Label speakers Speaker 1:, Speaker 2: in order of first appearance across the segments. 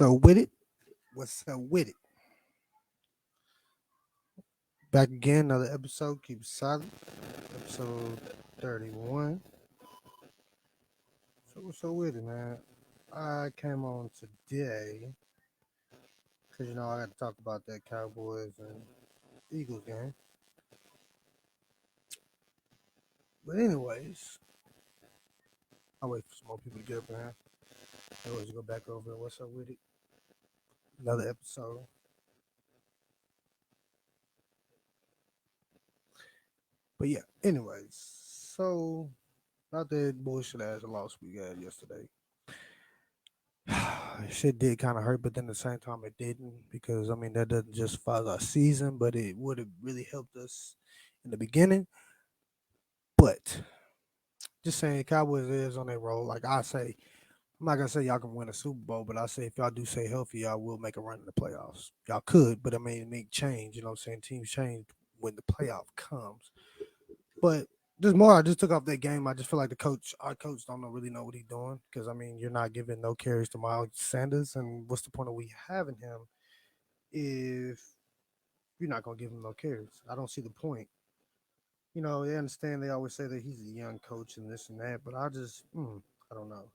Speaker 1: What's up with it? What's up with it? Back again, another episode. Keep it solid. Episode 31. So what's up with it, man? I came on today because I got to talk about that Cowboys and Eagles game. But anyways, I'll wait for some more people to get up in here. Anyways, go back over it. What's up with it? Another episode. But yeah, anyways, so not that bullshit ass loss we got yesterday. Shit did kind of hurt, but then at the same time it didn't because that doesn't justify our season, but it would have really helped us in the beginning. But just saying, Cowboys is on their roll. Like I say, I'm not gonna say y'all can win a Super Bowl, but I say if y'all do stay healthy, y'all will make a run in the playoffs. Y'all could, but it may change. You know what I'm saying? Teams change when the playoff comes. But just more, I just took off that game. I just feel like our coach don't really know what he's doing because you're not giving no carries to Miles Sanders, and what's the point of we having him if you're not gonna give him no carries? I don't see the point. They understand. They always say that he's a young coach and this and that, but I don't know.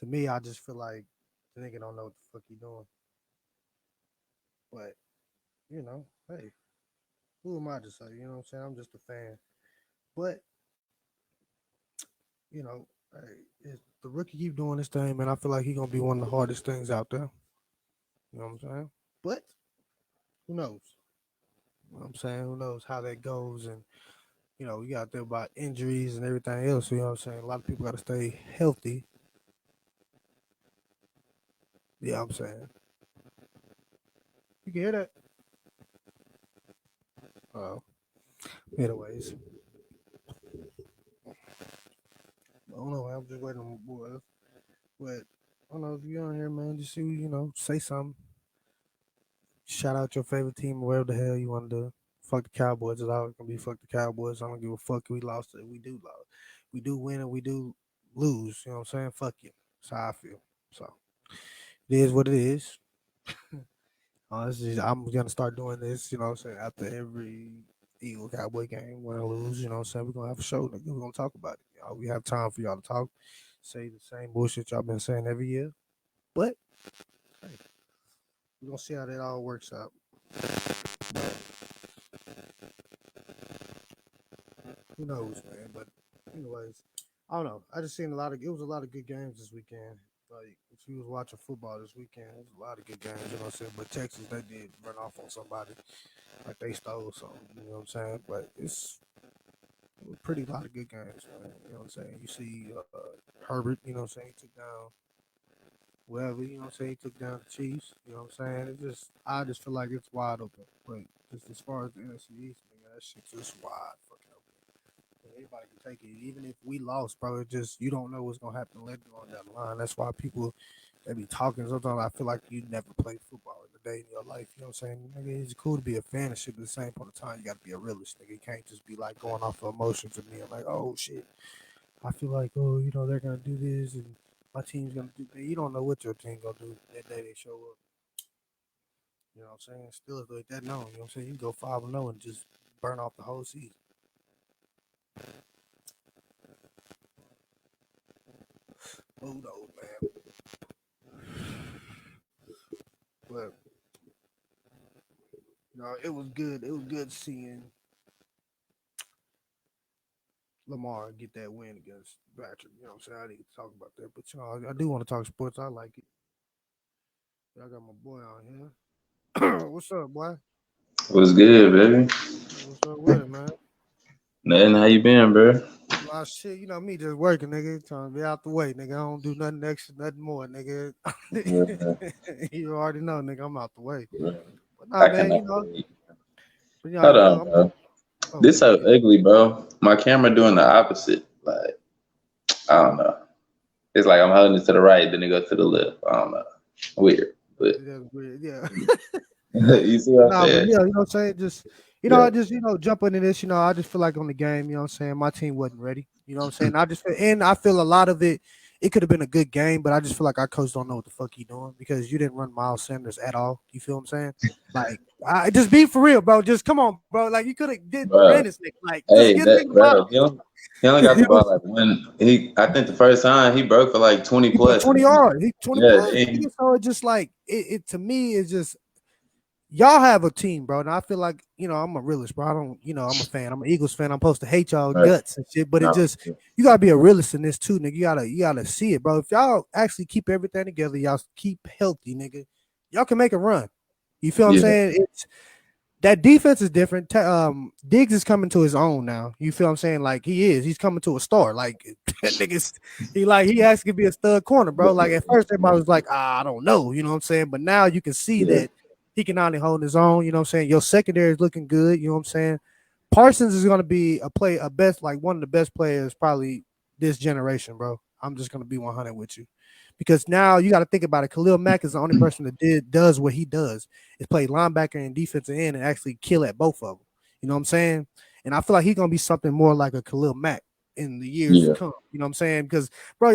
Speaker 1: To me, I just feel like the nigga don't know what the fuck he doing. But hey, who am I to say? You know what I'm saying? I'm just a fan. But hey, if the rookie keep doing this thing, man, I feel like he's gonna be one of the hardest things out there. You know what I'm saying? But who knows? You know what I'm saying? Who knows how that goes? And we got there about injuries and everything else. You know what I'm saying? A lot of people gotta stay healthy. Yeah, I'm saying. You can hear that? Anyways. I don't know. I'm just waiting on my boy. But I don't know if you're on here, man. Just say something. Shout out your favorite team, wherever the hell you want to do. Fuck the Cowboys. It's always gonna be fuck the Cowboys. I don't give a fuck if we lost it. We do lose. We do win and we do lose. You know what I'm saying? Fuck you. That's how I feel. So it is what it is. I'm gonna start doing this. You know what I'm saying? After every Eagle Cowboy game, win or lose. You know what I'm saying? We're gonna have a show. Nigga. We're gonna talk about it. We have time for y'all to talk. Say the same bullshit y'all been saying every year. But hey, we're gonna see how that all works out. Who knows, man? But anyways, I don't know. I just seen it was a lot of good games this weekend. Like if you was watching football this weekend, it was a lot of good games, you know what I'm saying? But Texas, they did run off on somebody. Like they stole something, you know what I'm saying? But it's a pretty lot of good games, man. You know what I'm saying? You see Herbert, you know what I'm saying, he took down whoever, you know what I'm saying, he took down the Chiefs, you know what I'm saying? I just feel like it's wide open. But just as far as the NFC East, that shit's just wide fucking open. Anybody can take it. Even if we lost, bro, it just you don't know what's gonna happen later on down the line. That's why people they be talking. Sometimes I feel like you never played football in a day in your life. You know what I'm saying? Nigga, it's cool to be a fan and shit, but at the same point of time, you gotta be a realist, nigga. You can't just be like going off of emotions and being like, oh shit. I feel like, they're gonna do this and my team's gonna do that. You don't know what your team gonna do that day they show up. You know what I'm saying? Still like that known, you know what I'm saying? You can go 5-0 and just burn off the whole season. Who knows, man? But it was good. It was good seeing Lamar get that win against Patrick. You know what I'm saying? I didn't talk about that, but I do want to talk sports. I like it. I got my boy on here. What's up, boy?
Speaker 2: What's good, baby?
Speaker 1: What's up with it, man?
Speaker 2: Nothing. How you been, bro?
Speaker 1: A lot of shit, me just working, nigga, trying to be out the way, nigga. I don't do nothing extra, nothing more, nigga.
Speaker 2: Yeah,
Speaker 1: You already know, nigga, I'm out the way.
Speaker 2: bro.
Speaker 1: But nah,
Speaker 2: I
Speaker 1: man,
Speaker 2: cannot wait.
Speaker 1: but
Speaker 2: Hold on,
Speaker 1: I'm
Speaker 2: bro. This
Speaker 1: okay.
Speaker 2: so ugly, bro. My camera doing the opposite. Like I don't know. It's like I'm holding it to the right, then it goes to the left. I don't know. Weird, but
Speaker 1: That's weird, yeah.
Speaker 2: you see what I'm
Speaker 1: Nah, but
Speaker 2: saying?
Speaker 1: yeah, you know what I'm saying? Just
Speaker 2: Yeah.
Speaker 1: I just jump into this, I just feel like on the game, you know what I'm saying, my team wasn't ready. You know what I'm saying? I feel a lot of it it could have been a good game, but I just feel like our coach don't know what the fuck he doing because you didn't run Miles Sanders at all. You feel what I'm saying? Like, I just be for real, bro. Just come on, bro. Like you could have ran
Speaker 2: Bro.
Speaker 1: this nigga. Like, just
Speaker 2: Hey,
Speaker 1: get a nigga
Speaker 2: that
Speaker 1: the
Speaker 2: bro,
Speaker 1: ball.
Speaker 2: he only got the ball like when I think the first time he broke for like 20
Speaker 1: He put
Speaker 2: plus.
Speaker 1: 20 yards. He 20
Speaker 2: Yeah,
Speaker 1: plus.
Speaker 2: and,
Speaker 1: So it just like it to me is just y'all have a team, bro. And I feel like, I'm a realist, bro. I don't, I'm a fan. I'm an Eagles fan. I'm supposed to hate y'all
Speaker 2: right.
Speaker 1: guts and shit. But it
Speaker 2: No.
Speaker 1: just you gotta be a realist in this too, nigga. You gotta see it, bro. If y'all actually keep everything together, y'all keep healthy, nigga, y'all can make a run. You feel what I'm
Speaker 2: Yeah.
Speaker 1: saying? It's that defense is different. Diggs is coming to his own now. You feel what I'm saying? Like he's coming to a star. Like that nigga's he actually could be a stud corner, bro. Like at first everybody was like, I don't know, you know what I'm saying? But now you can see
Speaker 2: Yeah.
Speaker 1: that he can only hold his own, you know what I'm saying? Your secondary is looking good, you know what I'm saying? Parsons is gonna be a best, like one of the best players probably this generation, bro. I'm just gonna be 100 with you. Because now you got to think about it. Khalil Mack is the only person that does what he does is play linebacker and defensive end and actually kill at both of them. You know what I'm saying? And I feel like he's gonna be something more like a Khalil Mack in the years to come. You know what I'm saying? Because bro,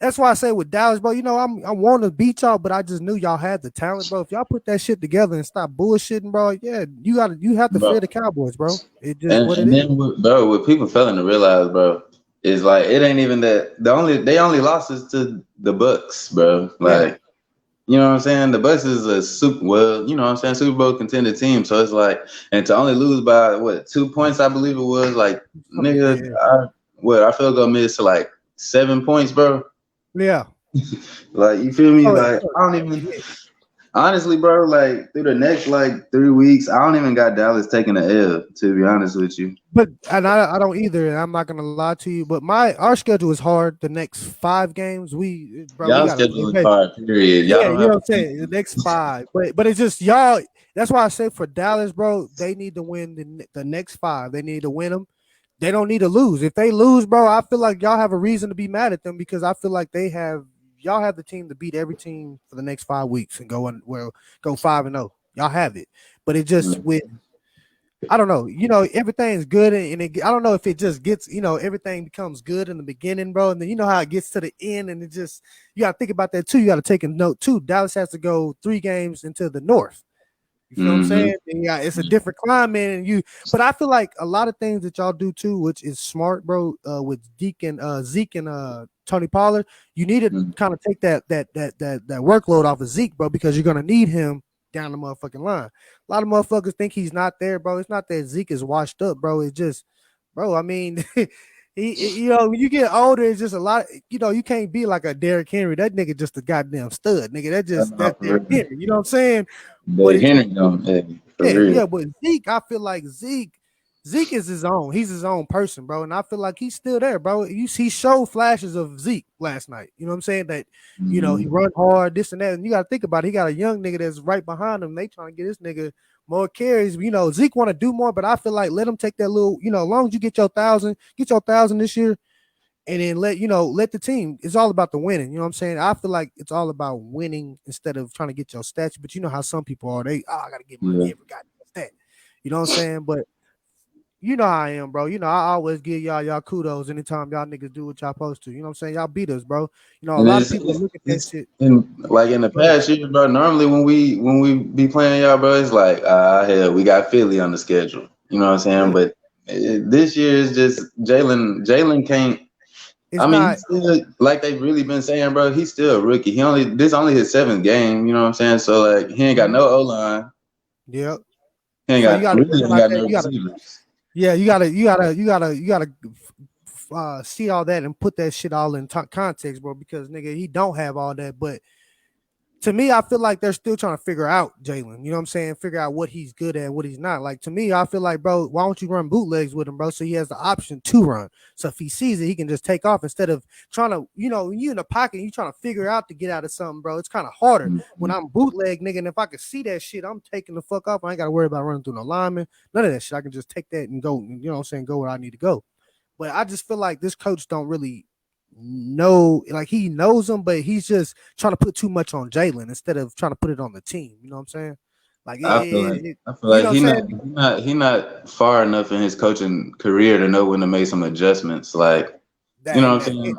Speaker 1: that's why I say with Dallas, bro. I want to beat y'all, but I just knew y'all had the talent, bro. If y'all put that shit together and stop bullshitting, bro, yeah, you have to fear the Cowboys, bro. It just what it
Speaker 2: And
Speaker 1: is.
Speaker 2: then what people failing to realize, bro, is like it ain't even that they only lost is to the Bucks, bro. Like, you know what I'm saying? The Bucks is a you know what I'm saying, Super Bowl contender team. So it's like, and to only lose by what 2 points, I believe it was, like, nigga, our field goal missed to like 7 points, bro.
Speaker 1: Yeah.
Speaker 2: Like, you feel me?
Speaker 1: Oh,
Speaker 2: like, I don't even honestly, bro, like through the next like 3 weeks, I don't even got Dallas taking the L, to be honest with you.
Speaker 1: But and I don't either, and I'm not gonna lie to you. But our schedule is hard. The next 5 games, we
Speaker 2: Y'all
Speaker 1: gotta
Speaker 2: schedule is hard, period. Y'all
Speaker 1: yeah,
Speaker 2: don't
Speaker 1: you know
Speaker 2: have
Speaker 1: what I'm saying. The next 5, but it's just y'all. That's why I say for Dallas, bro, they need to win the next 5. They need to win them. They don't need to lose. If they lose, bro, I feel like y'all have a reason to be mad at them because I feel like y'all have the team to beat every team for the next 5 weeks and go 5-0. Y'all have it, but it just with I don't know. Everything's good, and I don't know if it just gets, everything becomes good in the beginning, bro, and then you know how it gets to the end, and it just you got to think about that too. You got to take a note too. Dallas has to go 3 games into the North. You feel what I'm saying? And yeah, it's a different climate, but I feel like a lot of things that y'all do too, which is smart, bro. With Zeke and Tony Pollard, you need to kind of take that workload off of Zeke, bro, because you're gonna need him down the motherfucking line. A lot of motherfuckers think he's not there, bro. It's not that Zeke is washed up, bro. It's just, bro. I mean, when you get older, it's just a lot. You can't be like a Derrick Henry. That nigga just a goddamn stud, nigga. That's Derrick Henry. You know what I'm saying? But
Speaker 2: Henry don't.
Speaker 1: But Zeke, I feel like Zeke is his own. He's his own person, bro. And I feel like he's still there, bro. He showed flashes of Zeke last night. You know what I'm saying? That, he run hard, this and that. And you got to think about it. He got a young nigga that's right behind him. They trying to get this nigga more carries. Zeke want to do more, but I feel like let him take that little, as long as you get your 1,000 this year. And then let the team. It's all about the winning. You know what I'm saying? I feel like it's all about winning instead of trying to get your stats. But you know how some people are. I gotta get my every goddamn stat. You know what I'm saying? But you know how I am, bro. I always give y'all kudos anytime y'all niggas do what y'all supposed to. You know what I'm saying? Y'all beat us, bro. A lot of people look at that shit.
Speaker 2: In the past year, bro. Normally when we be playing y'all, bro, it's like hell, we got Philly on the schedule. You know what I'm saying?
Speaker 1: Yeah.
Speaker 2: But this year is just Jalen can't. He's still, like they've really been saying, bro, he's still a rookie. This only his 7th game, you know what I'm saying? So like he ain't got no O-line.
Speaker 1: Yep.
Speaker 2: He ain't got no receivers.
Speaker 1: Yeah, you gotta see all that and put that shit all in context, bro, because nigga, he don't have all that, but to me, I feel like they're still trying to figure out Jalen. You know what I'm saying? Figure out what he's good at, what he's not. Like, to me, I feel like, bro, why don't you run bootlegs with him, bro? So he has the option to run. So if he sees it, he can just take off instead of trying to, when you in the pocket, you trying to figure out to get out of something, bro. It's kind of harder when I'm bootleg, nigga. And if I can see that shit, I'm taking the fuck off. I ain't got to worry about running through no lineman. None of that shit. I can just take that and go, you know what I'm saying, go where I need to go. But I just feel like this coach don't really know, like he knows him, but he's just trying to put too much on Jalen instead of trying to put it on the team. You know what I'm saying? Like
Speaker 2: I feel like he's not far enough in his coaching career to know when to make some adjustments. Like You know what I'm saying?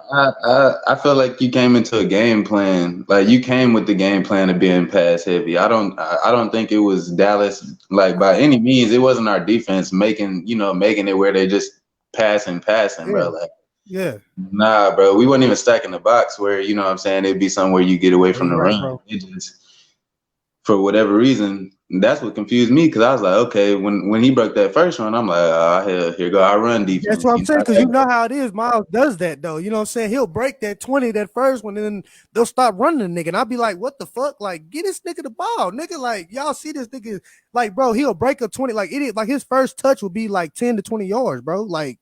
Speaker 2: I feel like you came into a game plan. Like you came with the game plan of being pass heavy. I don't think it was Dallas like by any means. It wasn't our defense making it where they just passing, bro. Like
Speaker 1: yeah.
Speaker 2: nah, bro. We weren't even stacking the box where you know what I'm saying it'd be somewhere you get away from the
Speaker 1: Right,
Speaker 2: run.
Speaker 1: bro.
Speaker 2: It just for whatever reason, that's what confused me because I was like, okay, when he broke that first one, I'm like, hell, here go our run defense.
Speaker 1: That's what I'm saying, because you know how it is. Miles does that though. You know what I'm saying? He'll break that 20, that first one, and then they'll stop running the nigga. And I'll be like, what the fuck? Like, get this nigga the ball, nigga. Like, y'all see this nigga, like, bro, he'll break a 20, like idiot. Like his first touch will be like 10 to 20 yards, bro. Like,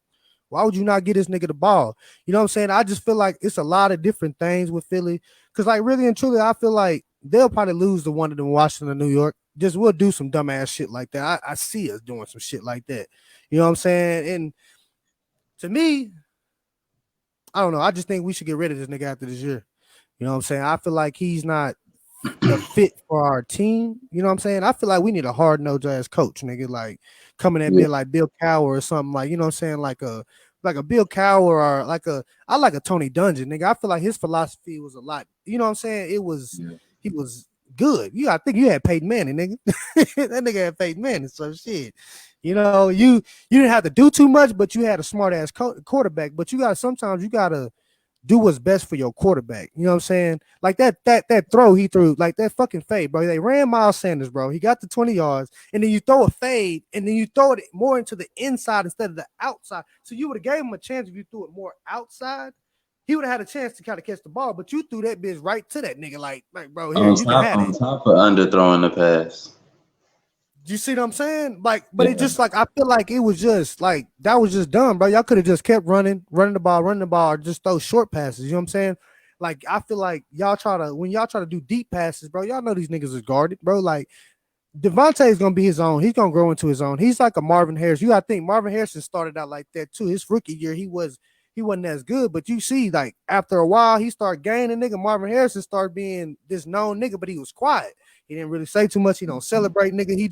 Speaker 1: why would you not get this nigga the ball? You know what I'm saying? I just feel like it's a lot of different things with Philly. Cause like really and truly, I feel like they'll probably lose the one of them Washington or New York. Just we'll do some dumbass shit like that. I see us doing some shit like that. You know what I'm saying? And to me, I don't know. I just think we should get rid of this nigga after this year. You know what I'm saying? I feel like he's not the fit for our team. You know what I'm saying? I feel like we need a hard-nosed ass coach, nigga, like coming at being like Bill Cowher or something, like, you know what I'm saying, like a Bill Cowher or I like a Tony Dungy, nigga. I feel like his philosophy was a lot, you know what I'm saying? He was good. You gotta think you had Peyton Manning, nigga. That nigga had Peyton Manning, so shit. You know, you didn't have to do too much, but you had a smart ass quarterback. But sometimes you gotta do what's best for your quarterback. You know what I'm saying? Like that throw he threw, like that fucking fade, bro. They ran Miles Sanders, bro. He got the 20 yards, and then you throw a fade, and then you throw it more into the inside instead of the outside. So you would have gave him a chance if you threw it more outside. He would have had a chance to kind of catch the ball, but you threw that bitch right to that nigga, like bro, here, you can have it.
Speaker 2: On top of underthrowing the pass.
Speaker 1: You see what I'm saying? Like, but it just like I feel like it was just like that was just dumb, bro. Y'all could have just kept running the ball, or just throw short passes. You know what I'm saying? Like, I feel like when y'all try to do deep passes, bro, y'all know these niggas is guarded, bro. Like, Devontae is gonna be his own. He's gonna grow into his own. He's like a Marvin Harris. You gotta think Marvin Harrison started out like that too. His rookie year, he wasn't as good, but you see, like after a while, he started gaining. Nigga, Marvin Harrison started being this known nigga, but he was quiet. He didn't really say too much. He don't celebrate, nigga. He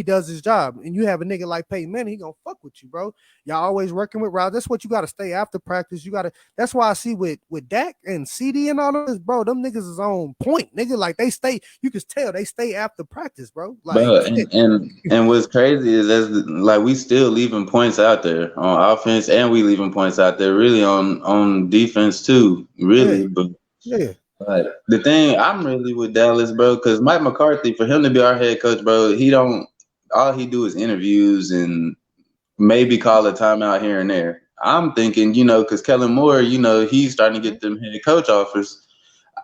Speaker 1: does his job. And you have a nigga like Peyton Manning, he gonna fuck with you, bro. Y'all always working with Rob. That's what you gotta stay after practice. That's why I see with Dak and CD and all this, bro. Them niggas is on point, nigga. Like they stay, you can tell they stay after practice, bro. Like,
Speaker 2: bro, and what's crazy is like we still leaving points out there on offense, and we leaving points out there really on defense too. Really,
Speaker 1: yeah.
Speaker 2: But
Speaker 1: yeah.
Speaker 2: But the thing I'm really with Dallas, bro, because Mike McCarthy, for him to be our head coach, bro, all he do is interviews and maybe call a timeout here and there. I'm thinking, because Kellen Moore, he's starting to get them head coach offers.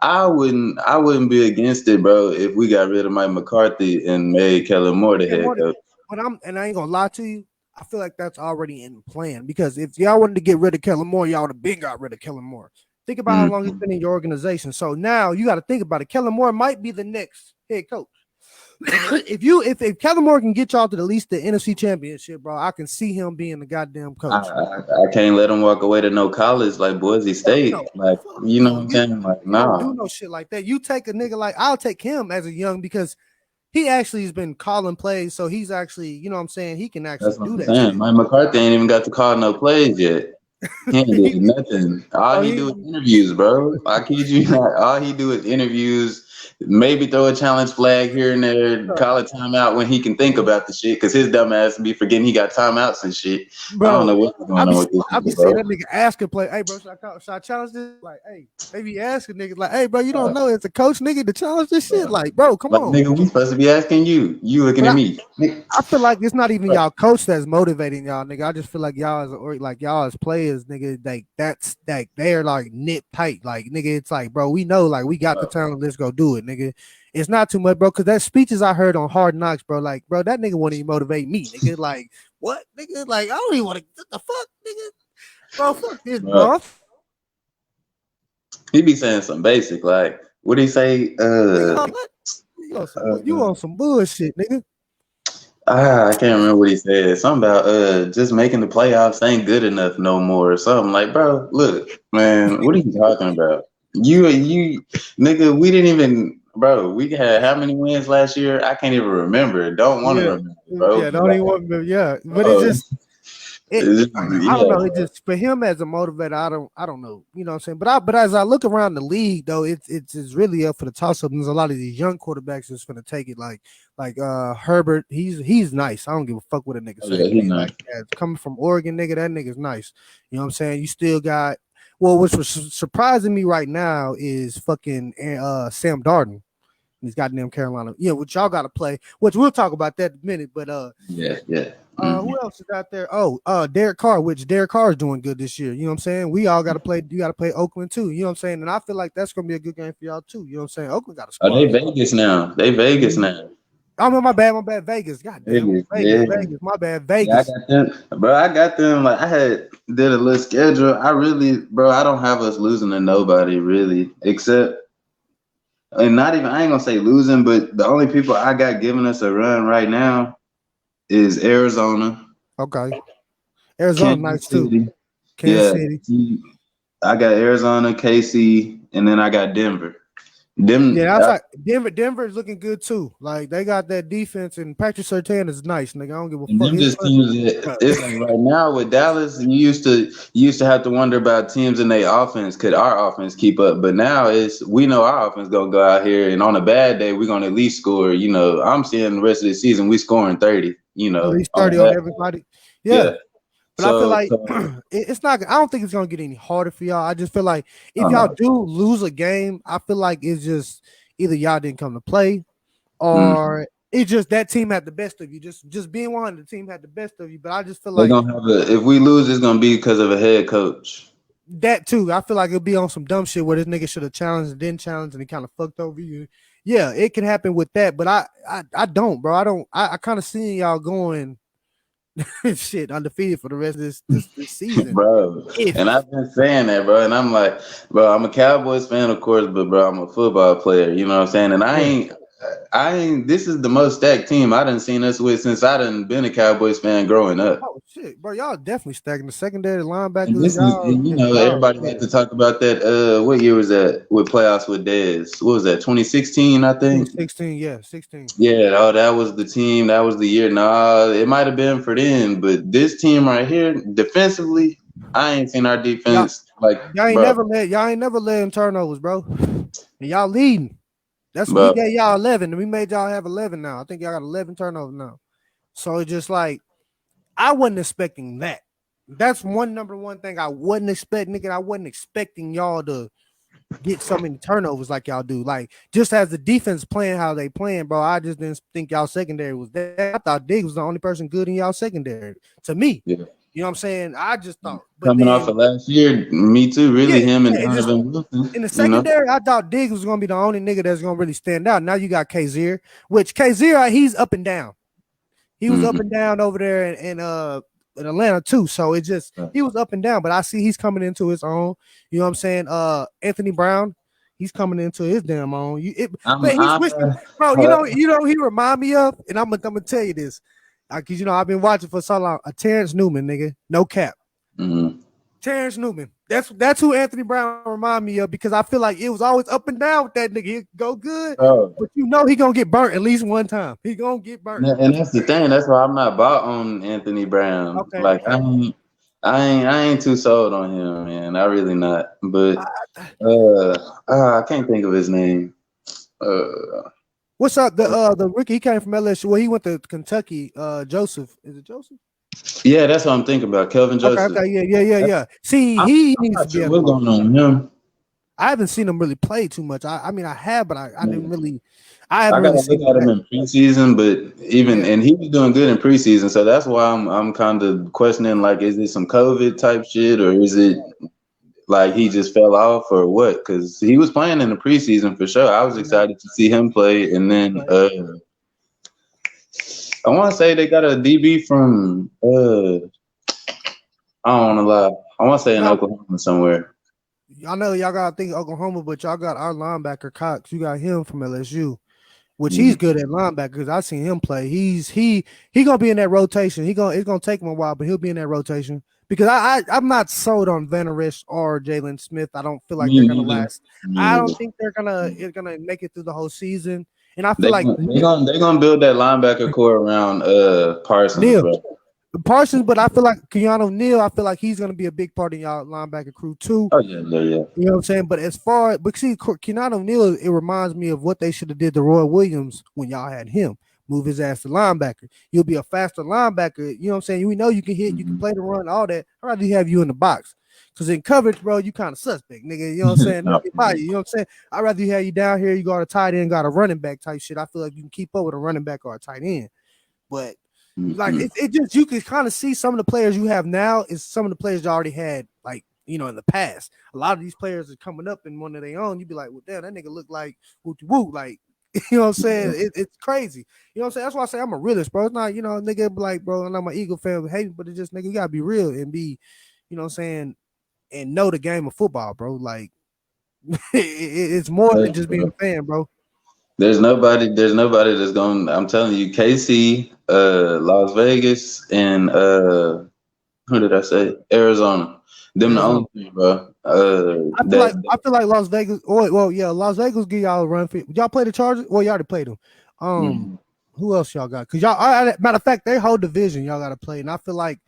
Speaker 2: I wouldn't be against it, bro, if we got rid of Mike McCarthy and made Kellen Moore the head coach.
Speaker 1: But I ain't gonna lie to you. I feel like that's already in plan, because if y'all wanted to get rid of Kellen Moore, y'all would have been got rid of Kellen Moore. Think about how long he's been in your organization. So now you got to think about it. Kellen Moore might be the next head coach. if Kellen Moore can get y'all to at least the NFC Championship, bro, I can see him being the goddamn coach.
Speaker 2: I can't let him walk away to no college like Boise State. Like, you know what I'm saying? Like, nah.
Speaker 1: Don't do no shit like that. You take a nigga like, I'll take him as a young, because he actually has been calling plays. So he's actually, you know what I'm saying? He can actually do that.
Speaker 2: Shit. Mike McCarthy ain't even got to call no plays yet. He ain't did nothing. All he do is interviews, bro. I kid you not. All he do is interviews. Maybe throw a challenge flag here and there. Call a timeout when he can think about the shit. Because his dumb ass be forgetting he got timeouts and shit. Bro, I don't know what's going on with this.
Speaker 1: I be saying that nigga asking play, hey bro, should I challenge this? Like, hey, maybe asking niggas like, hey bro, you don't know it's a coach nigga to challenge this shit. Like, bro, come on.
Speaker 2: Nigga, we supposed to be asking you. You looking at me.
Speaker 1: I feel like it's not even y'all coach that's motivating y'all, nigga. I just feel like y'all as players, nigga, like that's like they're like knit tight. Like, nigga, it's like, bro, we know, like, we got the talent, let's go do it, nigga. It's not too much, bro, because that speeches I heard on Hard Knocks, bro, like, bro, that nigga won't even motivate me, nigga. Like, what, nigga? Like, I don't even want to, what the fuck, nigga? Bro, fuck this, bro.
Speaker 2: He be saying some basic, like, what do he say?
Speaker 1: You on some bullshit, nigga.
Speaker 2: I can't remember what he said. Something about just making the playoffs ain't good enough no more or something. Like, bro, look, man, what are you talking about? You nigga, we didn't even, bro, we had how many wins last year? I can't even remember. Don't want to remember, bro.
Speaker 1: Yeah, don't even want to remember. Yeah, but it's just, I don't know. It just for him as a motivator, I don't know. You know what I'm saying? But as I look around the league though, it's really up for the toss up. There's a lot of these young quarterbacks that's gonna take it like Herbert. He's nice. I don't give a fuck what a nigga say.
Speaker 2: Yeah, nice.
Speaker 1: Like coming from Oregon, nigga, that nigga's nice. You know what I'm saying? You still got what's surprising me right now is fucking Sam Darnold. These goddamn Carolina. Yeah, which y'all got to play, which we'll talk about that in a minute. But
Speaker 2: yeah.
Speaker 1: Who else is out there? Oh, Derek Carr, which Derek Carr is doing good this year. You know what I'm saying? We all got to play. You got to play Oakland too. You know what I'm saying? And I feel like that's gonna be a good game for y'all too. You know what I'm saying? Oakland got a squad.
Speaker 2: Oh, they Vegas now.
Speaker 1: Oh, my bad. Vegas. Goddamn. Vegas. My bad. Vegas.
Speaker 2: Yeah, I got them. Like I did a little schedule. I don't have us losing to nobody really, except. And not even, I ain't gonna say losing, but the only people I got giving us a run right now is Arizona.
Speaker 1: Okay. Arizona nice too. Kansas City.
Speaker 2: I got Arizona, KC, and then I got Denver.
Speaker 1: Denver is looking good too. Like they got that defense, and Patrick Surtain is nice. Nigga, I don't give a fuck.
Speaker 2: Them just teams it's like right now with Dallas, you used to have to wonder about teams and their offense. Could our offense keep up? But now we know our offense gonna go out here, and on a bad day, we're gonna at least score. You know, I'm seeing the rest of the season we scoring 30. You know,
Speaker 1: at least 30 on everybody. Yeah. But I feel like it's not. I don't think it's gonna get any harder for y'all. I just feel like if y'all do lose a game, I feel like it's just either y'all didn't come to play, or it's just that team had the best of you. Just being 100, the team had the best of you. But I just feel like
Speaker 2: if we lose, it's gonna be because of a head coach.
Speaker 1: That too. I feel like it'll be on some dumb shit where this nigga should have challenged and didn't challenge, and he kind of fucked over you. Yeah, it can happen with that. But I don't, bro. I kind of seen y'all going. Shit, undefeated for the rest of this season,
Speaker 2: bro. And I've been saying that, bro. And I'm like, bro, I'm a Cowboys fan, of course, but bro, I'm a football player. You know what I'm saying? And I ain't. This is the most stacked team I done seen us with since I done been a Cowboys fan growing up.
Speaker 1: Oh shit, bro, y'all definitely stacking the secondary linebackers.
Speaker 2: And this is, everybody had to talk about that. What year was that? With playoffs with Dez? What was that? 2016, I think.
Speaker 1: 16, yeah, 16.
Speaker 2: Yeah, that was the team. That was the year. Nah, it might have been for them, but this team right here, defensively, I ain't seen our defense
Speaker 1: y'all ain't never led in turnovers, bro. And y'all leading. That's what we gave y'all 11, and we made y'all have 11 now. I think y'all got 11 turnovers now. So it's just like I wasn't expecting that. That's number one thing I wasn't expecting, nigga. I wasn't expecting y'all to get so many turnovers like y'all do. Like just as the defense playing how they playing, bro. I just didn't think y'all secondary was there. I thought Diggs was the only person good in y'all secondary. To me, you know what I'm saying? I just thought
Speaker 2: coming off of last year, me too. Really, him and Donovan Wilson.
Speaker 1: In the secondary, I thought Diggs was gonna be the only nigga that's gonna really stand out. Now you got Kazir, which Kazir, he's up and down. He was up and down over there in Atlanta too. So it just he was up and down, but I see he's coming into his own. You know what I'm saying? Anthony Brown, he's coming into his damn own. Bro, you know he remind me of, and I'm gonna tell you this, because I've been watching for so long. A Terrence Newman, nigga, no cap. Terrence Newman. That's who Anthony Brown remind me of, because I feel like it was always up and down with that nigga. He'd go good, but he gonna get burnt at least one time. He gonna get burnt.
Speaker 2: And that's the thing. That's why I'm not bought on Anthony Brown. Okay. Like I ain't too sold on him, man. I really not. But I can't think of his name.
Speaker 1: What's up? The rookie, he came from LSU. Well, he went to Kentucky. Joseph. Is it Joseph?
Speaker 2: Yeah, that's what I'm thinking about. Kelvin Joseph.
Speaker 1: Okay, yeah. See, he needs to be.
Speaker 2: What's going on with him?
Speaker 1: I haven't seen him really play too much. I mean, I have, but I didn't really. I
Speaker 2: gotta look at him in preseason, but and he was doing good in preseason, so that's why I'm kind of questioning, like, is it some COVID type shit, or is it like he just fell off, or what? Because he was playing in the preseason for sure. I was excited to see him play, and then I want to say they got a DB from I don't want to lie. I want to say in Oklahoma somewhere.
Speaker 1: I know y'all got to think Oklahoma, but y'all got our linebacker Cox. You got him from LSU, which he's good at linebackers. I've seen him play. He gonna be in that rotation. It's gonna take him a while, but he'll be in that rotation, because I'm not sold on Van Der Esch or Jalen Smith. I don't feel like they're gonna last. I don't think they're gonna make it through the whole season. And I feel like
Speaker 2: they're gonna build that linebacker core around Parsons.
Speaker 1: Parsons, but I feel like Keanu Neal, I feel like he's gonna be a big part of y'all linebacker crew too.
Speaker 2: Oh yeah, yeah, yeah.
Speaker 1: You know what I'm saying? But as far, but see, Keanu Neal, it reminds me of what they should have did to Roy Williams when y'all had him. Move his ass to linebacker. You'll be a faster linebacker. You know what I'm saying? We know you can hit, you can play the run, all that. I'd rather have you in the box. Because in coverage, bro, you kind of suspect, nigga. You know what I'm saying? Not your body. You know what I'm saying? I'd rather have you down here. You got a tight end, got a running back type shit. I feel like you can keep up with a running back or a tight end. But like it just you can kind of see some of the players you have now is some of the players you already had, like, you know, in the past. A lot of these players are coming up in one of their own. You'd be like, well, damn, that nigga look like woo, like, you know what I'm saying? It's crazy. You know what I'm saying? That's why I say I'm a realist, bro. It's not, you know, nigga be like, bro, and I'm an Eagle fan, hate, but it's just, nigga, you gotta be real and be, you know what I'm saying, and know the game of football, bro. Like, it's more than just being a fan, bro.
Speaker 2: There's nobody that's going. I'm telling you, KC, Las Vegas, and who did I say? Arizona. Them the only three, bro.
Speaker 1: I feel like Las Vegas. Well, yeah, Las Vegas give y'all a run for. Y'all play the Chargers? Well, you already played them. Who else y'all got? Because y'all, matter of fact, their whole division y'all got to play, and I feel like